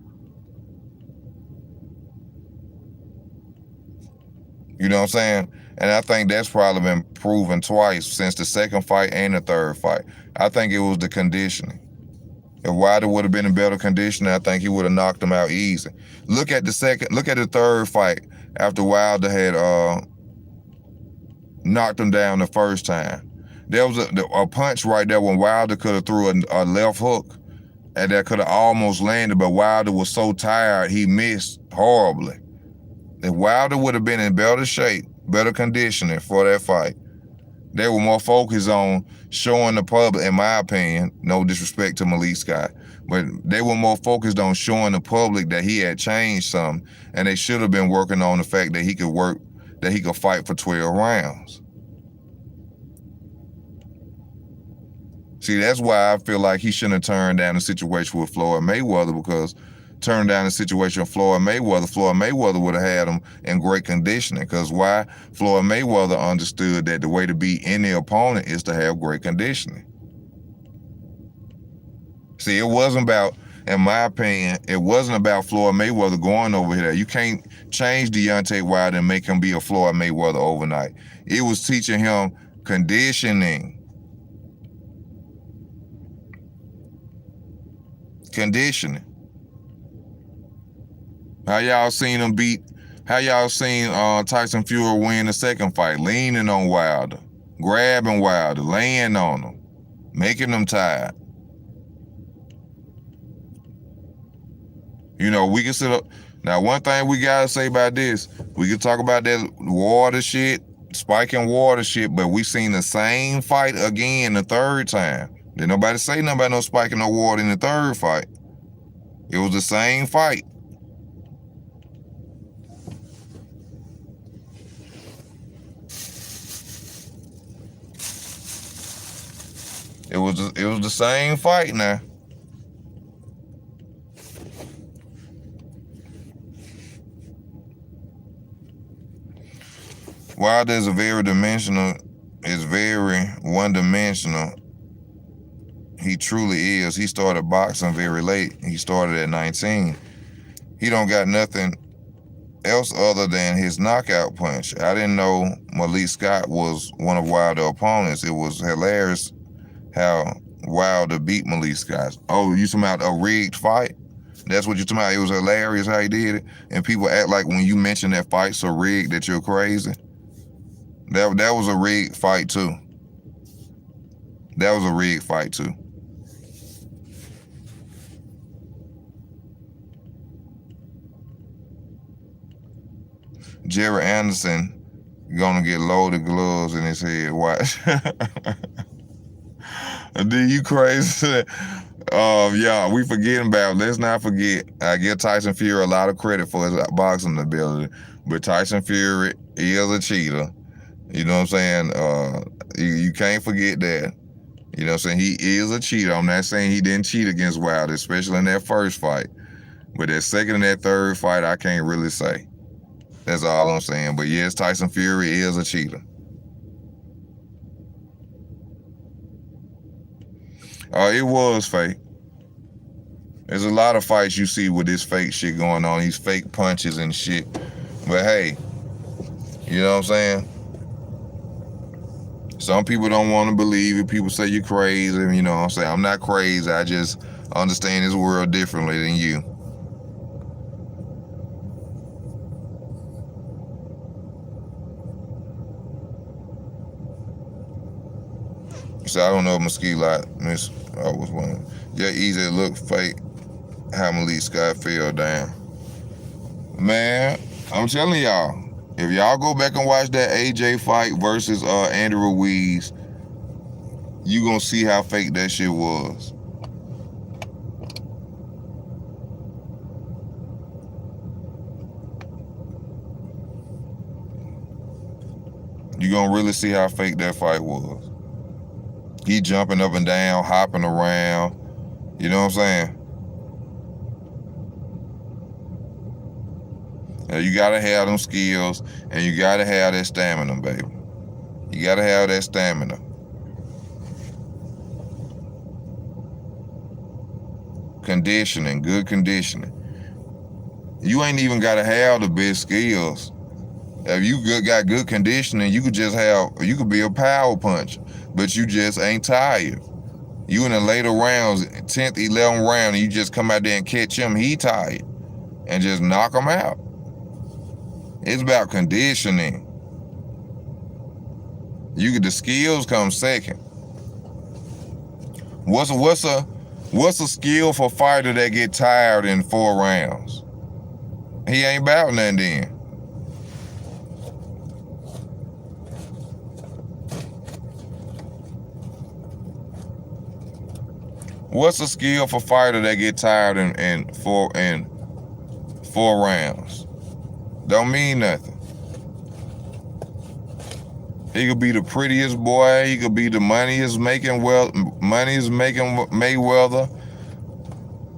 S1: You know what I'm saying? And I think that's probably been proven twice since the second fight and the third fight. I think it was the conditioning. If Wilder would have been in better conditioning, I think he would have knocked him out easy. Look at the third fight after Wilder had knocked him down the first time. There was a punch right there when Wilder could have threw a left hook, and that could have almost landed, but Wilder was so tired he missed horribly. If Wilder would have been in better shape, better conditioning for that fight, they were more focused on showing the public, in my opinion, no disrespect to Malik Scott, but they were more focused on showing the public that he had changed some, and they should have been working on the fact that he could fight for 12 rounds. See, that's why I feel like he shouldn't have turned down the situation with Floyd Mayweather, because turning down the situation with Floyd Mayweather would have had him in great conditioning. Because why? Floyd Mayweather understood that the way to beat any opponent is to have great conditioning. See, it wasn't about, in my opinion, it wasn't about Floyd Mayweather going over here. You can't change Deontay Wilder and make him be a Floyd Mayweather overnight. It was teaching him conditioning. How y'all seen Tyson Fury win the second fight? Leaning on Wilder, grabbing Wilder, laying on him, making them tired. You know, we can sit up. Now, one thing we gotta say about this, we can talk about that water shit, spiking water shit, but we seen the same fight again the third time. Didn't nobody say nothing about no spiking no water in the third fight. It was the same fight. It was the same fight now. Wilder is very one-dimensional. He truly is. He started boxing very late. He started at 19. He don't got nothing else other than his knockout punch. I didn't know Malik Scott was one of Wilder's opponents. It was hilarious how Wilder beat Malik Scott. Oh, you talking about a rigged fight? That's what you talking about? It was hilarious how he did it, and people act like when you mention that fight so rigged that you're crazy. That was a rigged fight too. That was a rigged fight too. Jerry Anderson gonna get loaded gloves in his head. Watch. Dude, you crazy? Yeah, we forgetting about. Let's not forget. I give Tyson Fury a lot of credit for his boxing ability, but Tyson Fury is a cheater. You know what I'm saying? You can't forget that. You know what I'm saying? He is a cheater. I'm not saying he didn't cheat against Wilder, especially in that first fight. But that second and that third fight, I can't really say. That's all I'm saying. But yes, Tyson Fury is a cheater. It was fake. There's a lot of fights you see with this fake shit going on, these fake punches and shit. But hey, you know what I'm saying? Some people don't want to believe it. People say you're crazy. You know what I'm saying? I'm not crazy. I just understand this world differently than you. So I don't know if Mesquite lot miss. I was one. Yeah, easy to look fake. How Malik Scott fell down. Man, I'm telling y'all, if y'all go back and watch that AJ fight versus Andy Ruiz, you gonna see how fake that shit was. You gonna really see how fake that fight was. He jumping up and down, hopping around. You know what I'm saying? You gotta have them skills, and you gotta have that stamina, baby. You gotta have that stamina. Conditioning, good conditioning. You ain't even gotta have the best skills. If you got good conditioning, you could be a power puncher, but you just ain't tired. You in the later rounds, 10th, 11th round, and you just come out there and catch him, he tired, and just knock him out. It's about conditioning. The skills come second. What's a skillful fighter that get tired in 4 rounds? He ain't about nothing then. What's a skillful fighter that get tired in 4 rounds? Don't mean nothing. He could be the prettiest boy. He could be the moneyest making Mayweather.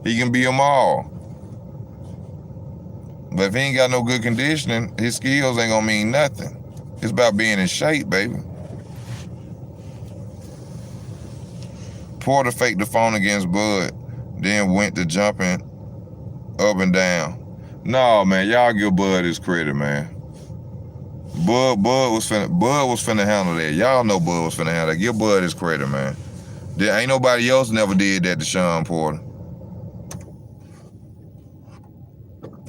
S1: He can be them all. But if he ain't got no good conditioning, his skills ain't gonna mean nothing. It's about being in shape, baby. Porter faked the phone against Bud, then went to jumping up and down. No, man, y'all give Bud his credit, man. Bud was finna handle that. Y'all know Bud was finna handle that. Give Bud his credit, man. There ain't nobody else never did that to Sean Porter.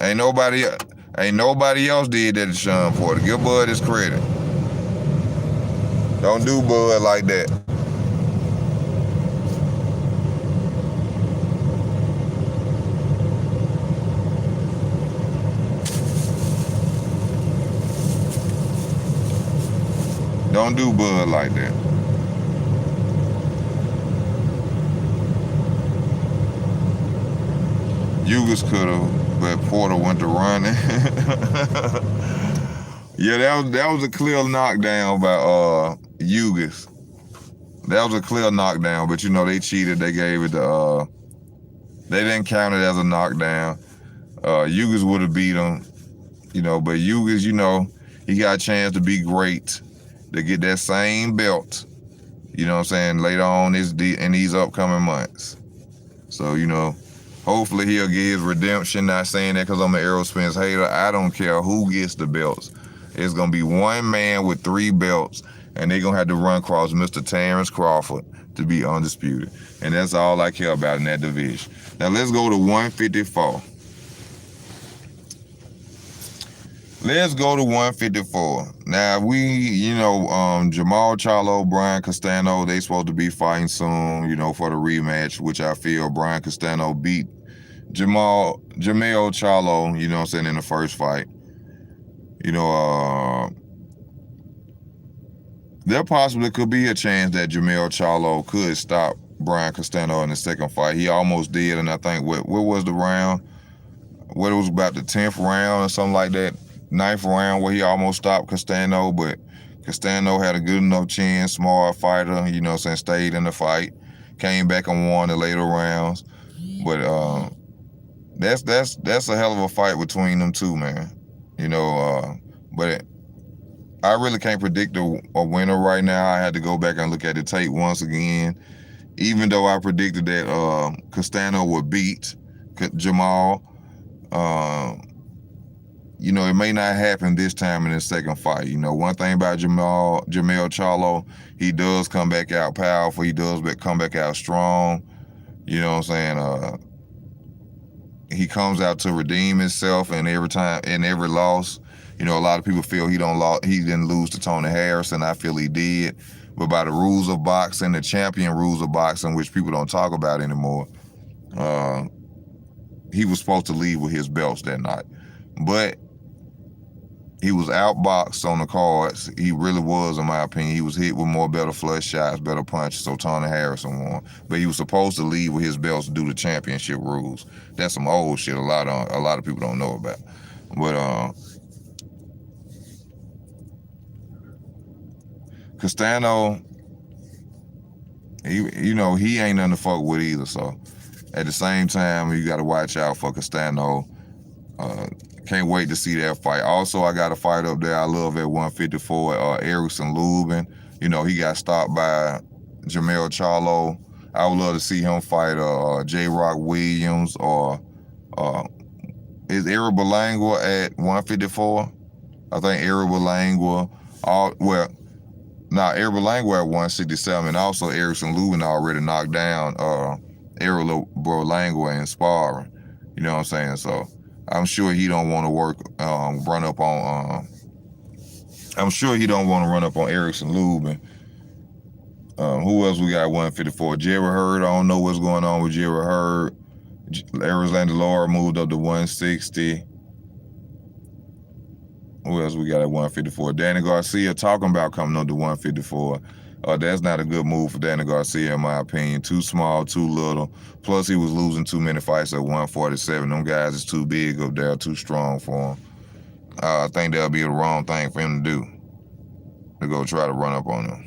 S1: Ain't nobody else did that to Sean Porter. Give Bud his credit. Don't do Bud like that. Don't do Bud like that. Yugos could have, but Porter went to running. Yeah, that was a clear knockdown by Yugos. That was a clear knockdown, but you know they cheated. They gave it to they didn't count it as a knockdown. Yugos would have beat him, you know, but Yugos, you know, he got a chance to be great, to get that same belt, you know what I'm saying, later on in these upcoming months. So, you know, hopefully he'll get his redemption. Not saying that because I'm an Aerospace hater. I don't care who gets the belts. It's going to be one man with 3 belts, and they're going to have to run across Mr. Terrence Crawford to be undisputed. And that's all I care about in that division. Now let's go to 154. Let's go to 154. Now, Jamal Charlo, Brian Castano, they supposed to be fighting soon, you know, for the rematch, which I feel Brian Castano beat Jamal Charlo, you know what I'm saying, in the first fight. You know, there possibly could be a chance that Jamal Charlo could stop Brian Castano in the second fight. He almost did, and I think, what was the round? What, it was about the 10th round or something like that. 9th round where he almost stopped Castano, but Castano had a good enough chin, smart fighter, you know what I'm saying, stayed in the fight, came back and won the later rounds. But that's a hell of a fight between them two, man. You know, but I really can't predict a winner right now. I had to go back and look at the tape once again. Even though I predicted that Castano would beat Jamal, you know, it may not happen this time in the second fight. You know, one thing about Jamel Charlo, he does come back out powerful. He does come back out strong. You know what I'm saying? He comes out to redeem himself, and every time, in every loss, you know, a lot of people feel he didn't lose to Tony Harrison. I feel he did. But by the rules of boxing, the champion rules of boxing, which people don't talk about anymore, he was supposed to leave with his belts that night. But he was outboxed on the cards. He really was, in my opinion. He was hit with more better flush shots, better punches, so Tony Harrison won. But he was supposed to leave with his belts due to championship rules. That's some old shit a lot of people don't know about. But Castano, he ain't nothing to fuck with either. So at the same time, you got to watch out for Castano. Can't wait to see that fight. Also, I got a fight up there I love at 154, Erickson Lubin. You know, he got stopped by Jamel Charlo. I would love to see him fight J. Rock Williams, or is Eric Belangua at 154? I think Eric Belangua, Eric Belangua at 167, and also Erickson Lubin already knocked down Eric Belangua in sparring. You know what I'm saying? So I'm sure he don't want to run up on. I'm sure he don't want to run up on Erickson Lubin. Who else we got at 154? Jerry Hurd. I don't know what's going on with Jerry Hurd. Alexander Laura moved up to 160. Who else we got at 154? Danny Garcia talking about coming up to 154. That's not a good move for Danny Garcia, in my opinion. Too small, too little. Plus, he was losing too many fights at 147. Them guys is too big up there, too strong for him. I think that'll be the wrong thing for him to do, to go try to run up on him.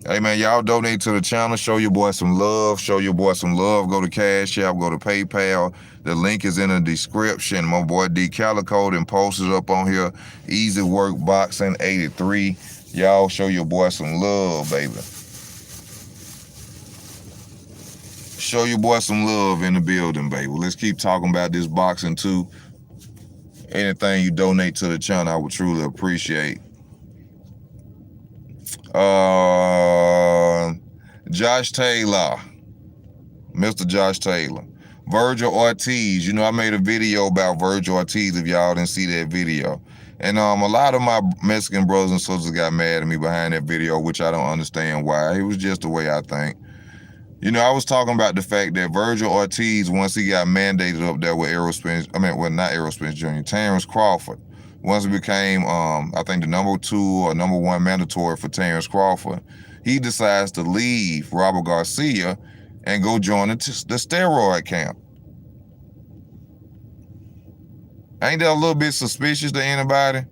S1: Hey, man, y'all donate to the channel. Show your boy some love. Show your boy some love. Go to Cash App. Go to PayPal. The link is in the description. My boy D Calico and posted up on here. Easy Work Boxing 83. Y'all show your boy some love, baby. Show your boy some love in the building, baby. Let's keep talking about this boxing, too. Anything you donate to the channel, I would truly appreciate. Josh Taylor, Mr. Josh Taylor. Virgil Ortiz, you know, I made a video about Virgil Ortiz if y'all didn't see that video. And a lot of my Mexican brothers and sisters got mad at me behind that video, which I don't understand why. It was just the way I think. You know, I was talking about the fact that Virgil Ortiz, once he got mandated up there with not Aerospace Jr., Terrence Crawford, once he became, I think, the number 2 or number 1 mandatory for Terrence Crawford, he decides to leave Robert Garcia and go join the steroid camp. Ain't that a little bit suspicious to anybody?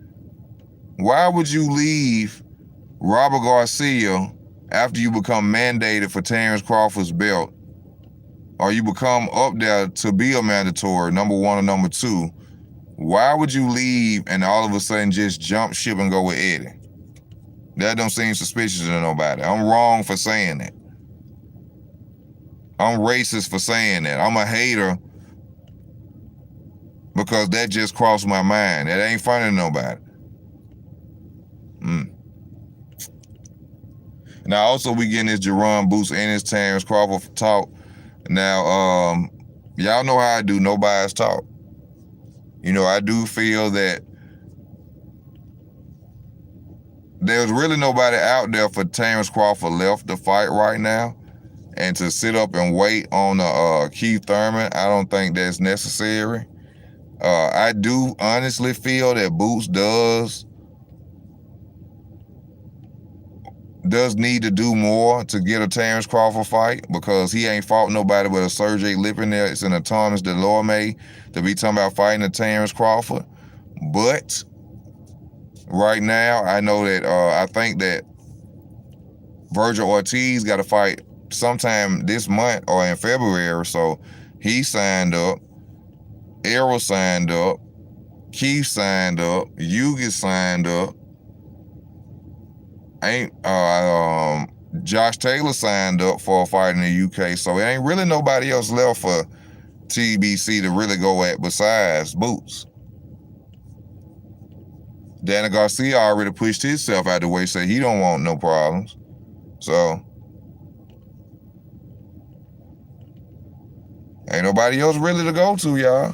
S1: Why would you leave Robert Garcia after you become mandated for Terrence Crawford's belt, or you become up there to be a mandatory, number 1 or number 2? Why would you leave and all of a sudden just jump ship and go with Eddie? That don't seem suspicious to nobody. I'm wrong for saying that. I'm racist for saying that. I'm a hater because that just crossed my mind. That ain't funny to nobody. Now, also, we getting this Jerron Boots and this Terrence Crawford talk. Now, y'all know how I do. No bias talk. You know, I do feel that there's really nobody out there for Terrence Crawford left to fight right now. And to sit up and wait on Keith Thurman, I don't think that's necessary. I do honestly feel that Boots does need to do more to get a Terrence Crawford fight, because he ain't fought nobody but a Sergey Lipinets. It's an Thomas Delorme to be talking about fighting a Terrence Crawford. But right now, I know that I think that Virgil Ortiz got to fight sometime this month or in February. So he signed up, Errol signed up, Keith signed up, Yugos signed up. Josh Taylor signed up for a fight in the UK, so it ain't really nobody else left for TBC to really go at besides Boots. Danny Garcia already pushed himself out the way, said he don't want no problems. So ain't nobody else really to go to, y'all.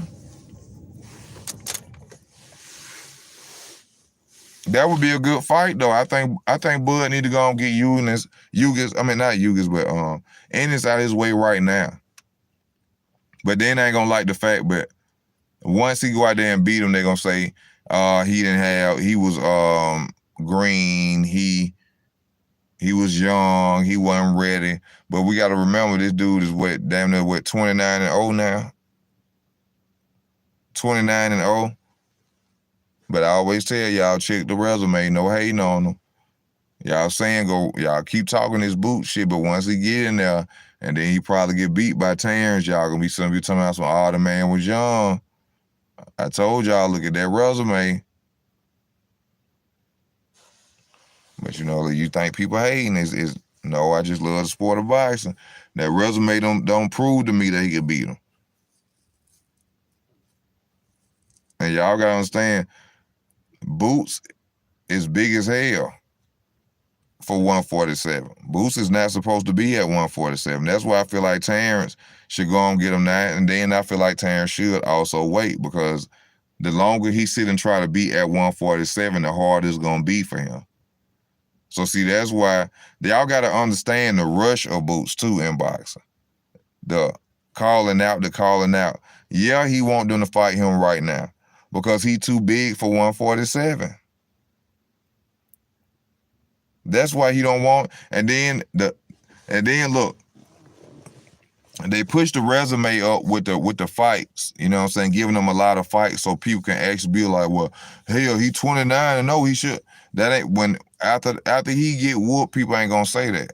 S1: That would be a good fight, though. I think Bud need to go and get Yugos. I mean, not Yugos, but Ennis out of his way right now. But then they ain't gonna like the fact, but once he go out there and beat him, they gonna say he was green, he was young, he wasn't ready. But we gotta remember this dude is damn near 29-0 now. 29-0. But I always tell y'all, check the resume, no hating on them. Y'all saying y'all keep talking this boot shit, but once he get in there, and then he probably get beat by Terrence, y'all gonna be some of you talking about some, the man was young. I told y'all, look at that resume. But you think people hating is no, I just love the sport of boxing. That resume don't prove to me that he could beat him. And y'all gotta understand, Boots is big as hell for 147. Boots is not supposed to be at 147. That's why I feel like Terrence should go and get him that. And then I feel like Terrence should also wait, because the longer he sit and try to be at 147, the harder it's going to be for him. So see, that's why y'all got to understand the rush of Boots too in boxing. The calling out. Yeah, he want them to fight him right now because he too big for 147. That's why he don't want. And then look, they push the resume up with the fights. You know what I'm saying? Giving them a lot of fights so people can actually be like, well, hell, he 29-0. He should. That ain't when after he get whooped, people ain't gonna say that.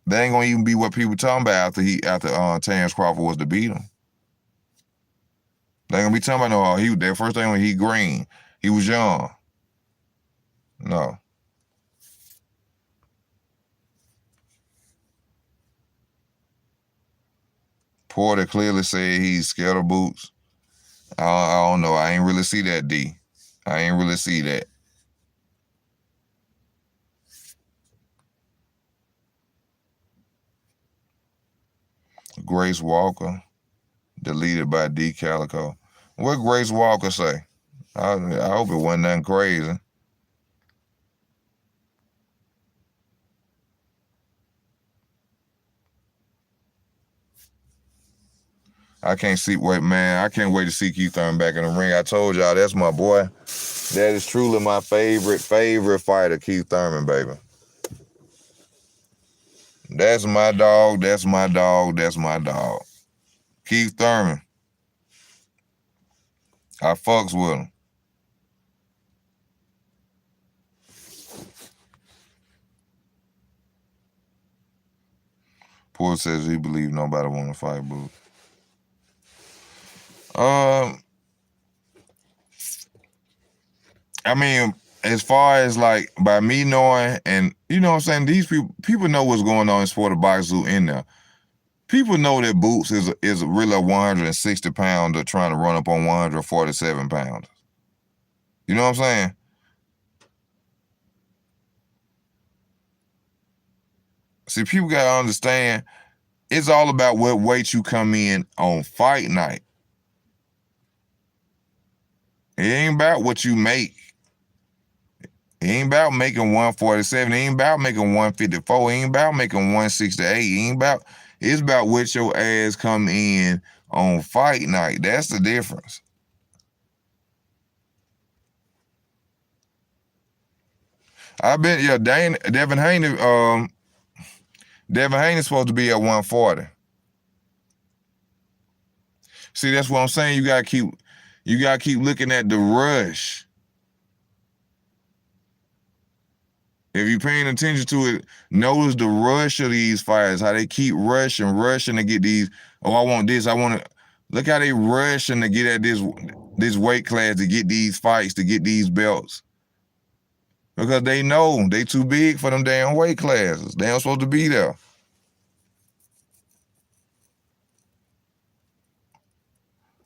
S1: That ain't gonna even be what people talking about after Terrence Crawford was to beat him. They gonna be talking about that first thing when he green, he was young. No. Porter clearly said he's scared of Boots. I don't know. I ain't really see that, D. I ain't really see that. Grace Walker, deleted by D. Calico. What Grace Walker say? I hope it wasn't nothing crazy. I can't wait to see Keith Thurman back in the ring. I told y'all, that's my boy. That is truly my favorite fighter, Keith Thurman, baby. That's my dog. Keith Thurman. I fucks with him. Paul says he believes nobody want to fight Boots. I mean, as far as like by me knowing, and you know what I'm saying, these people know what's going on in sport of boxing in there. People know that Boots is really a 160 pounder trying to run up on 147 pounds. You know what I'm saying? See, people gotta understand, it's all about what weight you come in on fight night. It ain't about what you make. It ain't about making 147. It ain't about making 154. It ain't about making 168. It's about what your ass come in on fight night. That's the difference. Devin Haney's supposed to be at 140. See, that's what I'm saying. You gotta keep looking at the rush. If you're paying attention to it, notice the rush of these fighters, how they keep rushing to get these. Oh, I want this. I want to. Look how they rushing to get at this weight class, to get these fights, to get these belts. Because they know they too big for them damn weight classes. They ain't supposed to be there.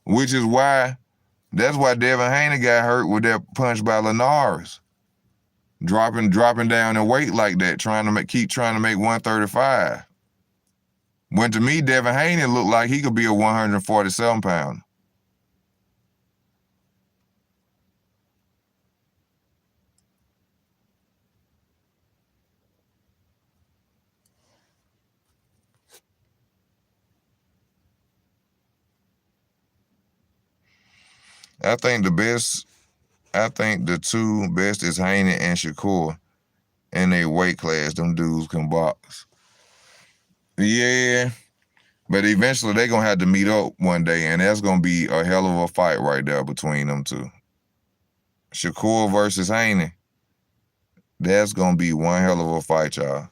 S1: which is why that's why Devin Haney got hurt with that punch by Linares. Dropping down in weight like that, keep trying to make 135. When to me, Devin Haney looked like he could be a 147 pounder. I think the two best is Haney and Shakur in their weight class. Them dudes can box. Yeah, but eventually they're going to have to meet up one day, and that's going to be a hell of a fight right there between them two. Shakur versus Haney. That's going to be one hell of a fight, y'all.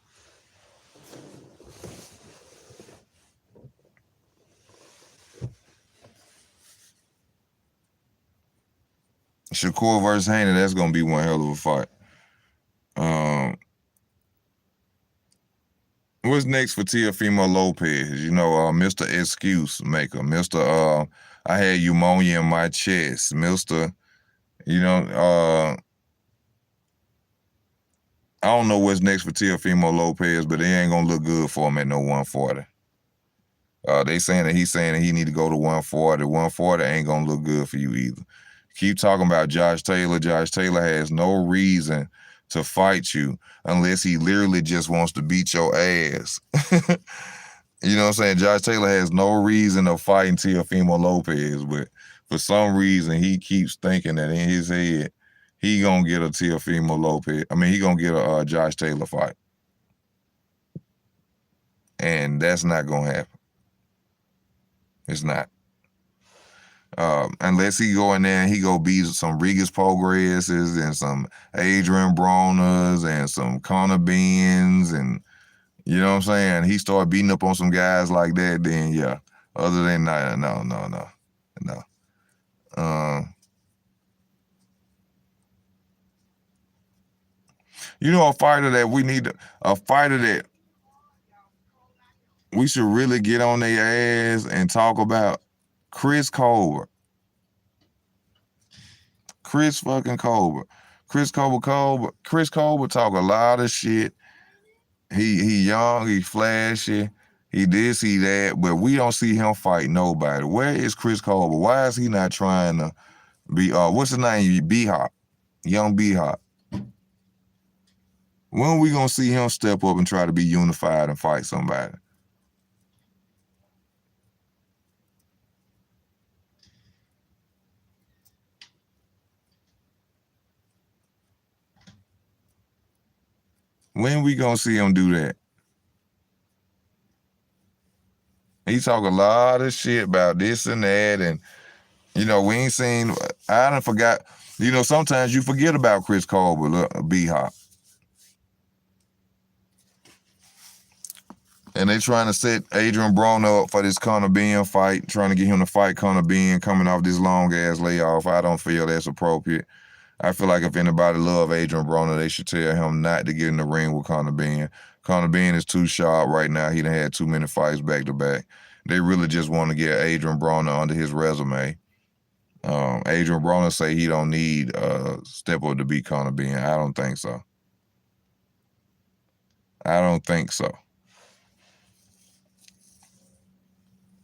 S1: Shakur versus Haney, that's going to be one hell of a fight. What's next for Teofimo Lopez? You know, Mr. Excuse Maker. Mr. I had pneumonia in my chest. Mr. You know, I don't know what's next for Teofimo Lopez, but it ain't going to look good for him at no 140. He's saying that he need to go to 140. 140 ain't going to look good for you either. Keep talking about Josh Taylor. Josh Taylor has no reason to fight you unless he literally just wants to beat your ass. You know what I'm saying? Josh Taylor has no reason of fighting Teofimo Lopez, but for some reason he keeps thinking that in his head he gonna get a Teofimo Lopez. I mean, he gonna get a Josh Taylor fight, and that's not gonna happen. It's not. Unless he go in there and he go beat some Regis Progresses and some Adrian Bronas and some Connor Beans, and you know what I'm saying? He start beating up on some guys like that, then yeah. Other than that, no. You know, a fighter that we should really get on their ass and talk about, Chris Colbert. Chris fucking Colbert. Chris Colbert talk a lot of shit. He young, he flashy, he this, he that, but we don't see him fight nobody. Where is Chris Colbert? Why is he not trying to be what's his name? B-Hop. Young B-Hop. When are we gonna see him step up and try to be unified and fight somebody? When we gonna see him do that? He talk a lot of shit about this and that, and you know, we ain't seen. I done forgot. You know, sometimes you forget about Chris Colbert, B-Hop. And they trying to set Adrian Broner up for this Conor Benn fight, trying to get him to fight Conor Benn coming off this long-ass layoff. I don't feel that's appropriate. I feel like if anybody love Adrian Broner, they should tell him not to get in the ring with Conor Benn. Conor Benn is too sharp right now. He done had too many fights back-to-back. They really just want to get Adrian Broner under his resume. Adrian Broner say he don't need step up to beat Conor Benn. I don't think so. I don't think so.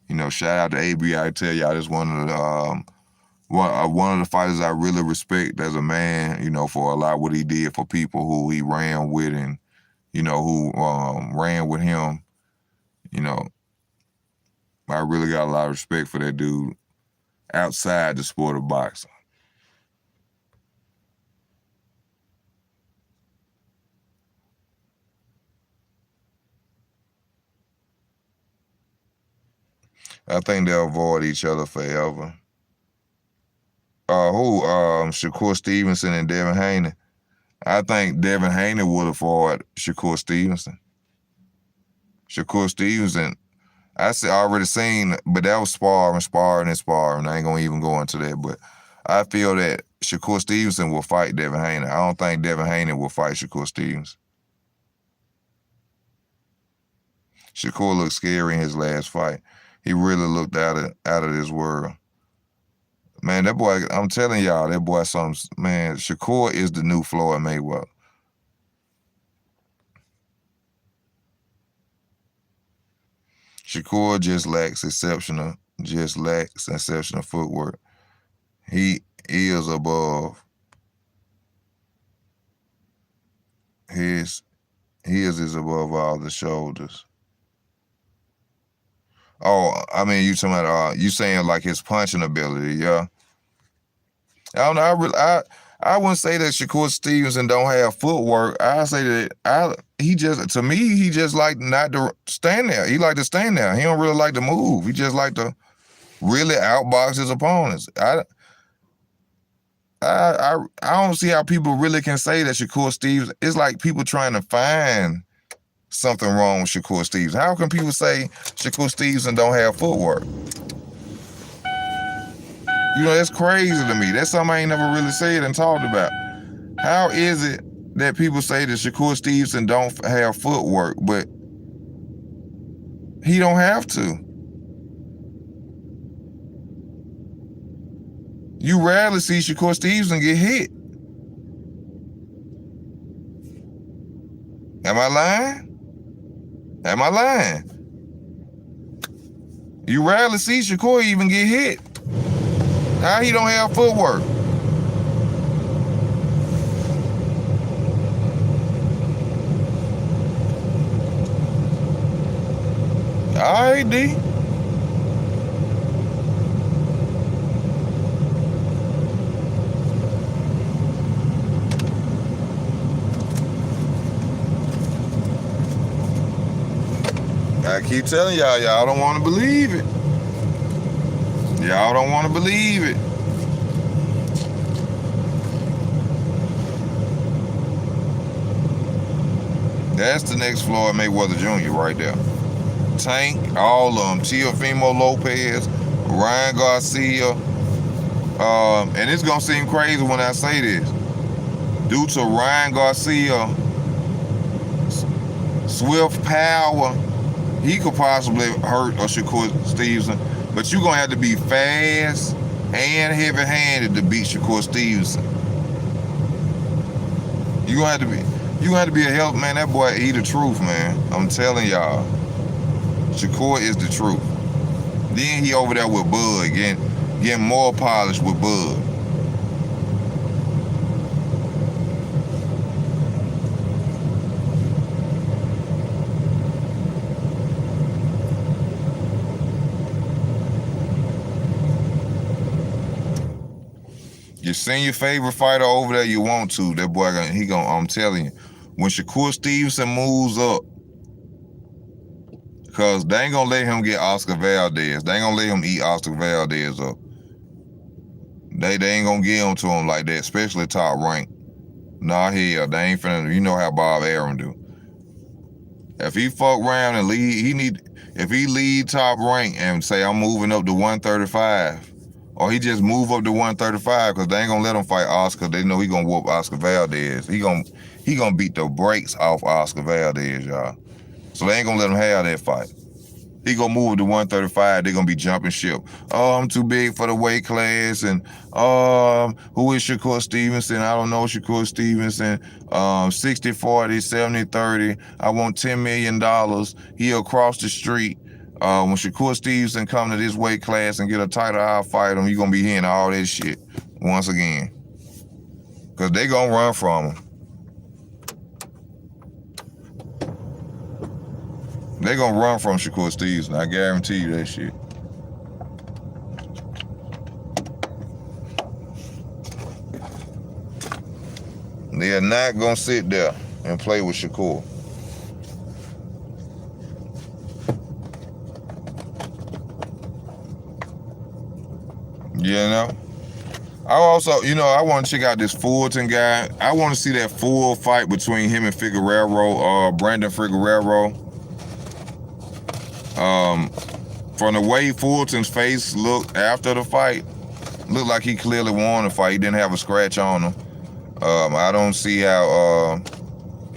S1: You know, shout out to AB. I tell y'all, this one of the fighters I really respect as a man. You know, for a lot what he did for people who he ran with, and you know who ran with him. You know, I really got a lot of respect for that dude outside the sport of boxing. I think they'll avoid each other forever. Shakur Stevenson and Devin Haney. I think Devin Haney would avoid Shakur Stevenson. Shakur Stevenson, already seen, but that was sparring. I ain't gonna even go into that, but I feel that Shakur Stevenson will fight Devin Haney. I don't think Devin Haney will fight Shakur Stevenson. Shakur looked scary in his last fight. He really looked out of this world. Man, that boy, I'm telling y'all, that boy man, Shakur is the new Floyd Mayweather. Shakur just lacks exceptional footwork. He is above his is above all the shoulders. Oh, I mean, you talking about you saying like his punching ability, yeah. I don't know. I wouldn't say that Shakur Stevenson don't have footwork. I say that he just like not to stand there. He like to stand there. He don't really like to move. He just like to really outbox his opponents. I don't see how people really can say that Shakur Stevenson. It's like people trying to find something wrong with Shakur Stevenson. How can people say Shakur Stevenson don't have footwork? You know, that's crazy to me. That's something I ain't never really said and talked about. How is it that people say that Shakur Stevenson don't have footwork, but he don't have to? You rarely see Shakur Stevenson get hit. Am I lying? Am I lying? You rarely see Shakur even get hit. How he don't have footwork? All right, D. I keep telling y'all don't want to believe it. Y'all don't want to believe it. That's the next Floyd Mayweather Jr. right there. Tank, all of them. Teofimo Lopez, Ryan Garcia. And it's going to seem crazy when I say this. Due to Ryan Garcia, swift power, he could possibly hurt or Shakur Stevenson. But you're going to have to be fast and heavy-handed to beat Shakur Stevenson. You're going to have to be a help, man. That boy, he the truth, man. I'm telling y'all. Shakur is the truth. Then he over there with Bud, getting more polished with Bud. You send your favorite fighter over there you want to. That boy, I'm telling you, when Shakur Stevenson moves up, because they ain't gonna let him get Oscar Valdez. They ain't gonna let him eat Oscar Valdez up. They ain't gonna give him to him like that, especially top rank. Nah, hell, they ain't finna. You know how Bob Arum do. If he fuck around and lead, if he lead top rank and say I'm moving up to 135. Or he just move up to 135 because they ain't gonna let him fight Oscar. They know he gonna whoop Oscar Valdez. He gonna beat the brakes off Oscar Valdez, y'all. So they ain't gonna let him have that fight. He gonna move to 135. They gonna be jumping ship. Oh, I'm too big for the weight class. And who is Shakur Stevenson? I don't know Shakur Stevenson. 60-40, 70-30. I want $10 million. He across the street. When Shakur Stevenson come to this weight class and get a title, I'll fight him. You're going to be hearing all this shit once again. Because they going to run from him. They going to run from Shakur Stevenson. I guarantee you that shit. They are not going to sit there and play with Shakur. You know, I also, I want to check out this Fulton guy. I want to see that full fight between him and Brandon Figueroa. From the way Fulton's face looked after the fight, looked like he clearly won the fight. He didn't have a scratch on him. I don't see how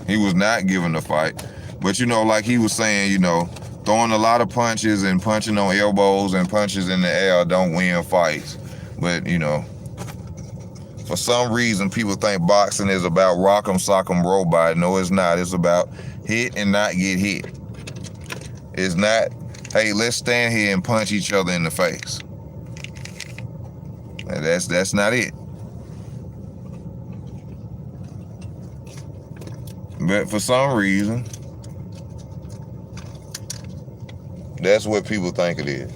S1: he was not given the fight. But, like he was saying, throwing a lot of punches and punching on elbows and punches in the air don't win fights. But, for some reason, people think boxing is about rock'em sock'em robot. No, it's not. It's about hit and not get hit. It's not, hey, let's stand here and punch each other in the face. And that's not it. But for some reason, that's what people think it is.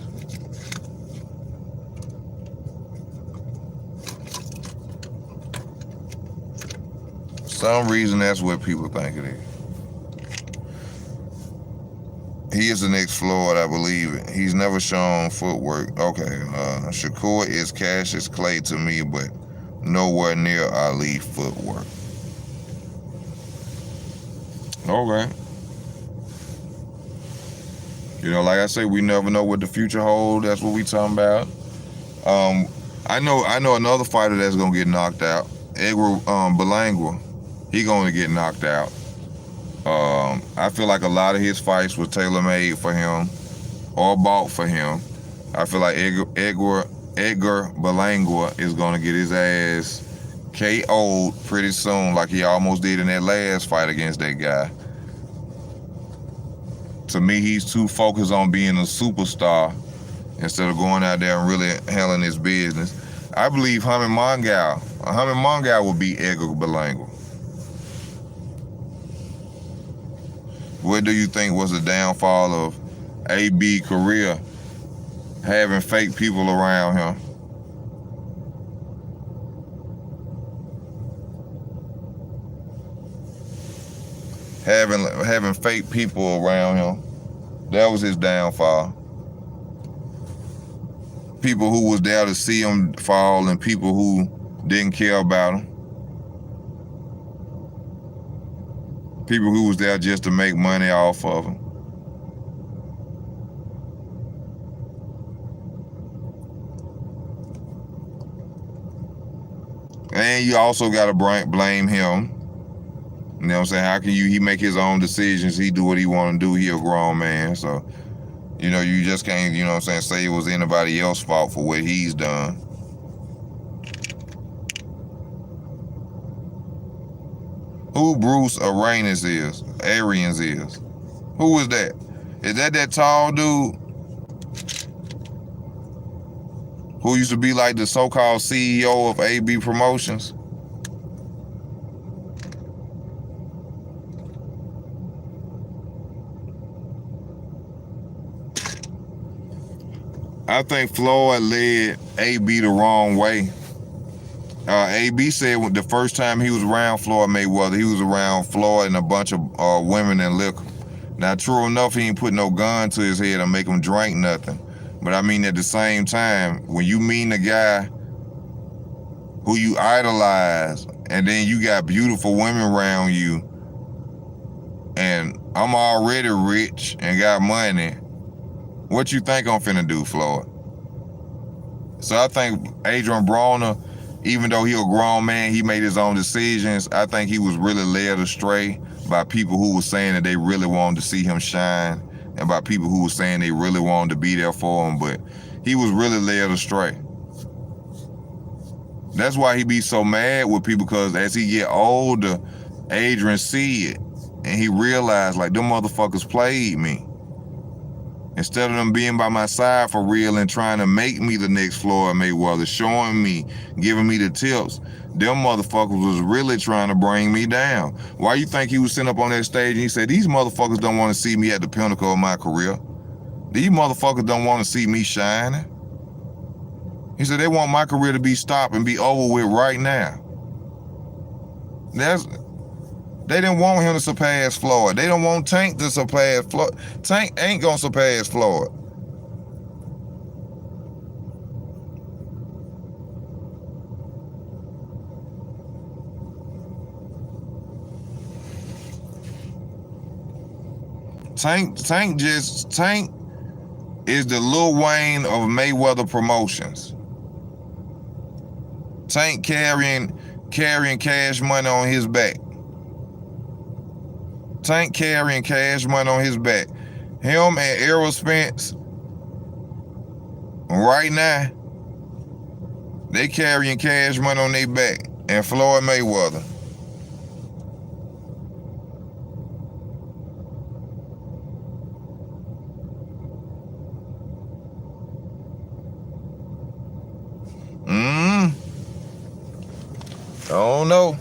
S1: For some reason, that's what people think it is. He is the next Floyd, I believe. He's never shown footwork. Okay, Shakur is Cassius Clay to me, but nowhere near Ali footwork. Okay. Like I say, we never know what the future holds. That's what we talking about. I know another fighter that's gonna get knocked out. Edgar Belangua. He gonna get knocked out. I feel like a lot of his fights were tailor-made for him or bought for him. I feel like Edgar Belangua is gonna get his ass KO'd pretty soon, like he almost did in that last fight against that guy. To me, he's too focused on being a superstar instead of going out there and really handling his business. I believe Jamal will beat Edgar Belangua. What do you think was the downfall of AB career? Having fake people around him. Having fake people around him. That was his downfall. People who was there to see him fall and people who didn't care about him. People who was there just to make money off of him. And you also got to blame him. You know what I'm saying? How can he make his own decisions? He do what he want to do. He a grown man. So, you just can't, say it was anybody else's fault for what he's done. Who Bruce Arians is? Who is that? Is that tall dude who used to be like the so-called CEO of AB Promotions? I think Floyd led AB the wrong way. AB said the first time he was around Floyd Mayweather, he was around Floyd and a bunch of women and liquor. Now, true enough, he ain't put no gun to his head or make him drink nothing. But I mean, at the same time, when you meet a guy who you idolize, and then you got beautiful women around you, and I'm already rich and got money, what you think I'm finna do, Floyd? So I think Adrian Broner, even though he a grown man, he made his own decisions. I think he was really led astray by people who were saying that they really wanted to see him shine, and by people who were saying they really wanted to be there for him, but he was really led astray. That's why he be so mad with people, because as he get older, Adrian see it, and he realized, like, them motherfuckers played me. Instead of them being by my side for real and trying to make me the next Floyd Mayweather, showing me, giving me the tips, them motherfuckers was really trying to bring me down. Why you think he was sitting up on that stage and he said, these motherfuckers don't want to see me at the pinnacle of my career. These motherfuckers don't want to see me shining. He said they want my career to be stopped and be over with right now. They didn't want him to surpass Floyd. They don't want Tank to surpass Floyd. Tank ain't gonna surpass Floyd. Tank is the Lil Wayne of Mayweather Promotions. Tank carrying cash money on his back. Tank carrying cash money on his back. Him and Aerospace right now They carrying cash money on their back. And Floyd Mayweather. I don't know.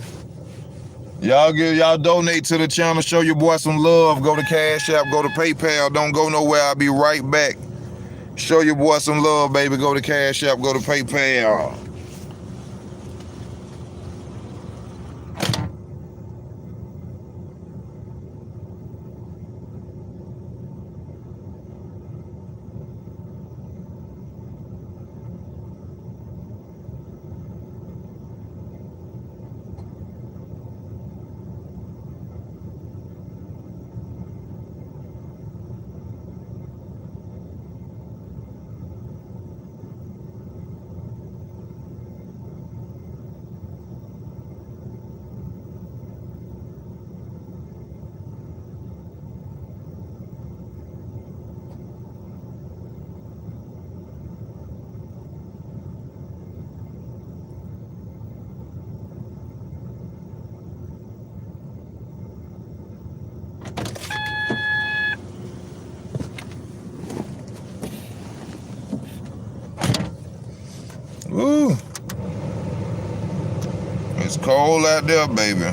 S1: Y'all donate to the channel, show your boy some love. Go to Cash App, go to PayPal. Don't go nowhere. I'll be right back. Show your boy some love, baby. Go to Cash App, go to PayPal. Woo. It's cold out there, baby.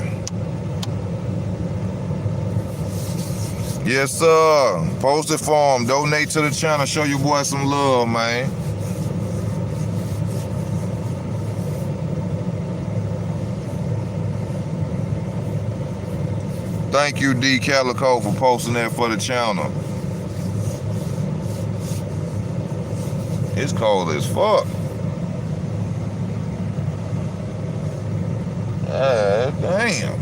S1: Yes, sir. Post it for them. Donate to the channel. Show your boy some love, man. Thank you, D Calico, for posting that for the channel. It's cold as fuck. Damn.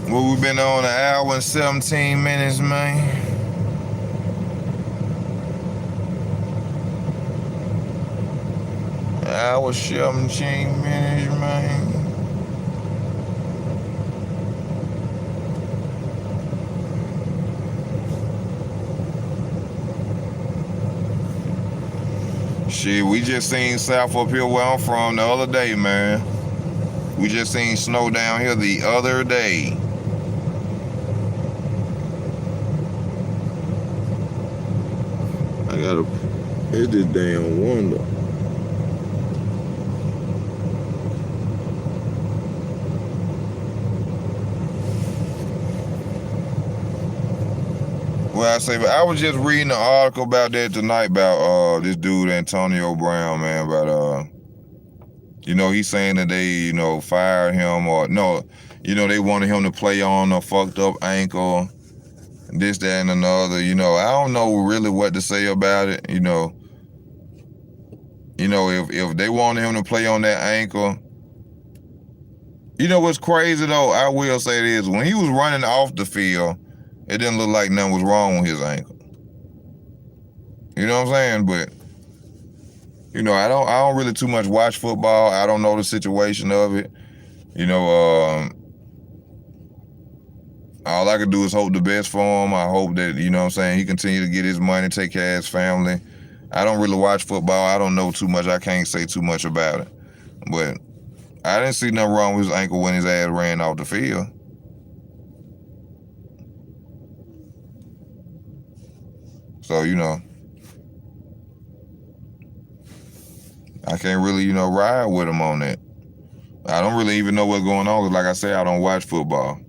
S1: Well, we've been on an hour and 17 minutes, man. Hour 17 minutes, man. Shit, we just seen south up here where I'm from the other day, man. We just seen snow down here the other day. I gotta hit this damn window. Well, I was just reading an article about that tonight about this dude Antonio Brown, man. About he's saying that they fired him, or no, they wanted him to play on a fucked up ankle, this, that, and another. I don't know really what to say about it. If they wanted him to play on that ankle. What's crazy though, I will say this: when he was running off the field, it didn't look like nothing was wrong with his ankle. You know what I'm saying? But I don't really too much watch football. I don't know the situation of it. All I can do is hope the best for him. I hope that, he continue to get his money, take care of his family. I don't really watch football. I don't know too much. I can't say too much about it. But I didn't see nothing wrong with his ankle when his ass ran off the field. So, I can't really, ride with him on that. I don't really even know what's going on, because like I say, I don't watch football.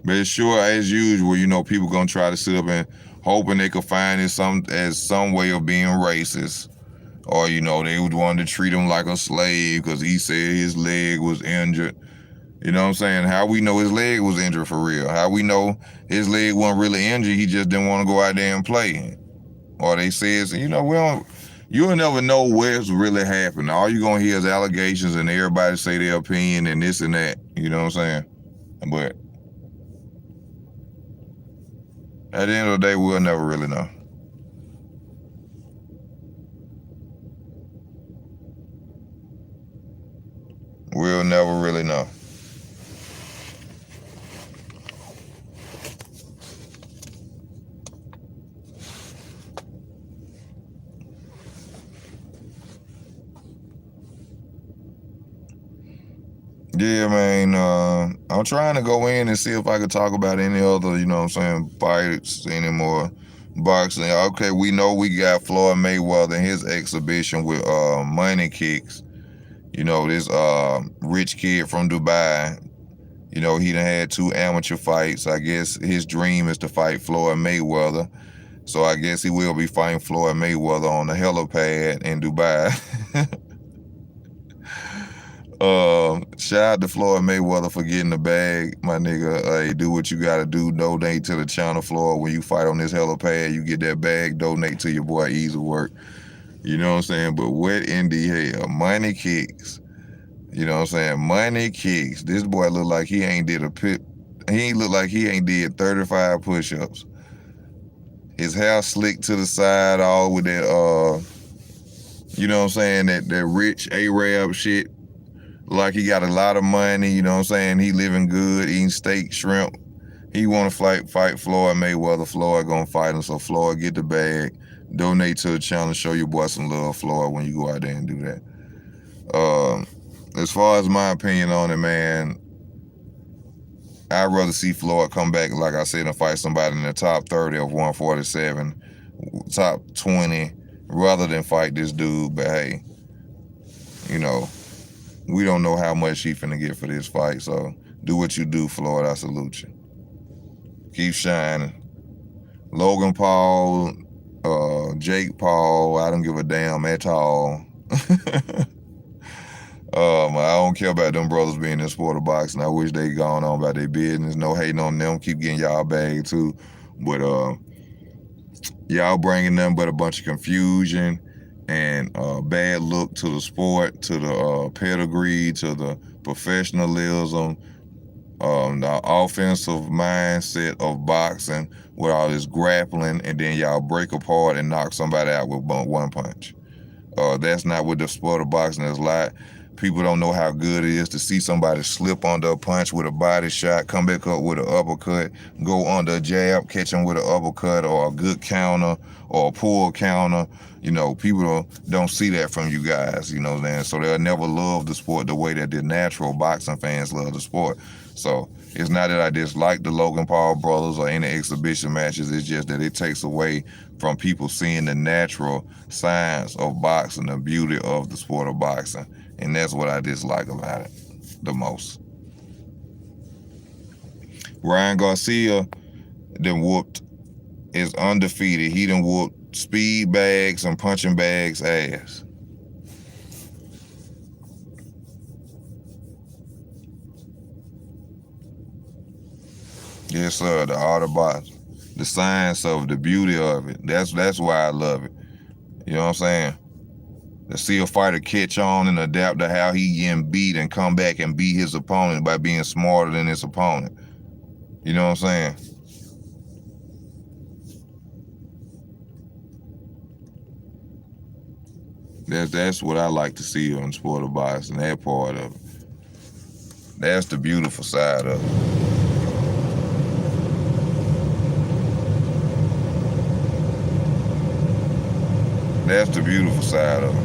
S1: But it's sure, as usual, people gonna try to sit up and hoping they could find it some way of being racist. Or, they would want to treat him like a slave because he said his leg was injured. You know what I'm saying? How we know his leg was injured for real? How we know his leg wasn't really injured, he just didn't want to go out there and play? Or they said, you'll never know what's really happened. All you're going to hear is allegations and everybody say their opinion and this and that. You know what I'm saying? But at the end of the day, we'll never really know. Yeah, man. I'm trying to go in and see if I could talk about any other, fights anymore. Boxing. Okay, we know we got Floyd Mayweather and his exhibition with money kicks. This rich kid from Dubai. He done had 2 amateur fights. I guess his dream is to fight Floyd Mayweather. So I guess he will be fighting Floyd Mayweather on the helipad in Dubai. Shout out to Floyd Mayweather for getting the bag, my nigga. Hey, do what you gotta do. Donate to the channel, Floyd. When you fight on this helipad, you get that bag. Donate to your boy Easy Work. You know what I'm saying? But what in the hell? Money kicks. You know what I'm saying? Money kicks. This boy look like he ain't did a pit. He ain't look like he ain't did 35 push-ups. His hair slicked to the side, all with that you know what I'm saying, that rich Arab shit. Like he got a lot of money, you know what I'm saying? He living good, eating steak, shrimp. He want to fight Floyd Mayweather. Floyd gonna fight him, so Floyd get the bag. Donate to the channel, show your boy some love, Floyd, when you go out there and do that. As far as my opinion on it, man, I'd rather see Floyd come back, like I said, and fight somebody in the top 30 of 147, top 20, rather than fight this dude. But hey, we don't know how much he finna get for this fight, so do what you do, Floyd. I salute you. Keep shining. Logan Paul, Jake Paul, I don't give a damn at all. I don't care about them brothers being in sport of boxing. I wish they gone on about their business. No hating on them. Keep getting y'all bag too. But y'all bringing nothing but a bunch of confusion and bad look to the sport, to the pedigree, to the professionalism, the offensive mindset of boxing with all this grappling, and then y'all break apart and knock somebody out with one punch. That's not what the sport of boxing is like. People don't know how good it is to see somebody slip under a punch with a body shot, come back up with an uppercut, go under a jab, catch them with an uppercut or a good counter or a pull counter. People don't see that from you guys, so they'll never love the sport the way that the natural boxing fans love the sport. So it's not that I dislike the Logan Paul brothers or any exhibition matches. It's just that it takes away from people seeing the natural science of boxing, the beauty of the sport of boxing. And that's what I dislike about it the most. Ryan Garcia is undefeated. He done whooped speed bags and punching bags ass. Yes, sir. The art of boxing, the science of the beauty of it. That's why I love it. You know what I'm saying? To see a fighter catch on and adapt to how he getting beat and come back and beat his opponent by being smarter than his opponent. You know what I'm saying? That's what I like to see on sport of boxing, that part of it. That's the beautiful side of it. That's the beautiful side of it.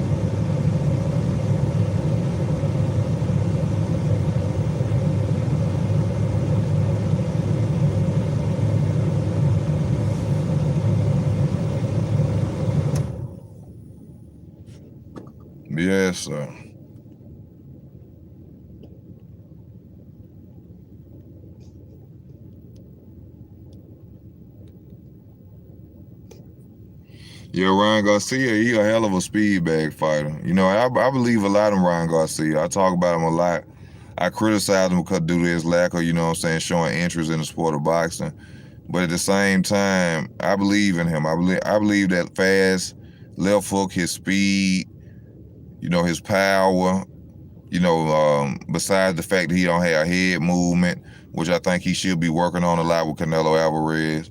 S1: Yes, sir. Yeah, Ryan Garcia, he a hell of a speed bag fighter. I believe a lot in Ryan Garcia. I talk about him a lot. I criticize him because due to his lack of, showing interest in the sport of boxing. But at the same time, I believe in him. I believe that fast left hook, his speed, his power, besides the fact that he don't have head movement, which I think he should be working on a lot with Canelo Alvarez.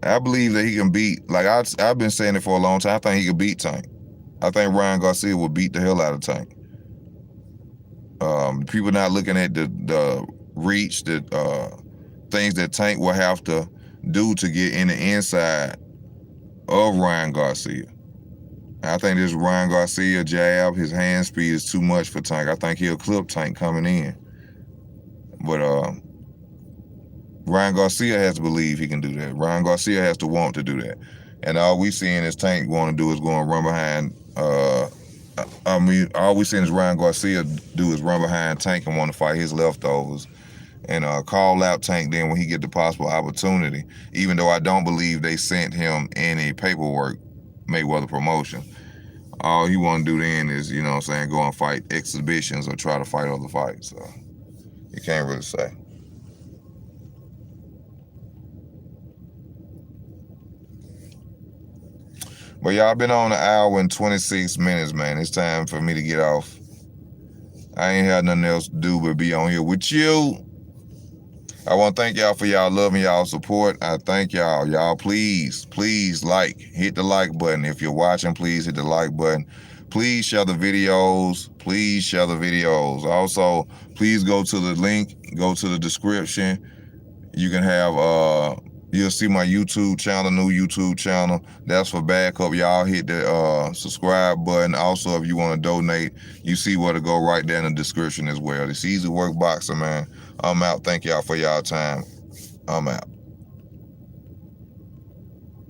S1: I believe that he can beat, like I've been saying it for a long time, I think he can beat Tank. I think Ryan Garcia will beat the hell out of Tank. People not looking at the reach, the things that Tank will have to do to get in the inside of Ryan Garcia. I think this Ryan Garcia jab, his hand speed is too much for Tank. I think he'll clip Tank coming in. But Ryan Garcia has to believe he can do that. Ryan Garcia has to want to do that. And all we seeing is Tank going to do is going to run behind. All we seeing is Ryan Garcia do is run behind Tank and want to fight his leftovers. And call out Tank then when he get the possible opportunity. Even though I don't believe they sent him any paperwork, Mayweather promotion. All he want to do then is, you know what I'm saying, go and fight exhibitions or try to fight other fights. So you can't really say. But y'all been on an hour and 26 minutes, man. It's time for me to get off. I ain't had nothing else to do but be on here with you. I want to thank y'all for y'all love and y'all support. I thank y'all. Y'all, please hit the like button. If you're watching, please hit the like button. Please share the videos. Please share the videos. Also, please go to the link, go to the description. You can have, you'll see my YouTube channel, new YouTube channel. That's for backup. Y'all hit the subscribe button. Also, if you want to donate, you see where to go right there in the description as well. It's Easy Work Boxer, man. I'm out. Thank y'all for y'all time. I'm out.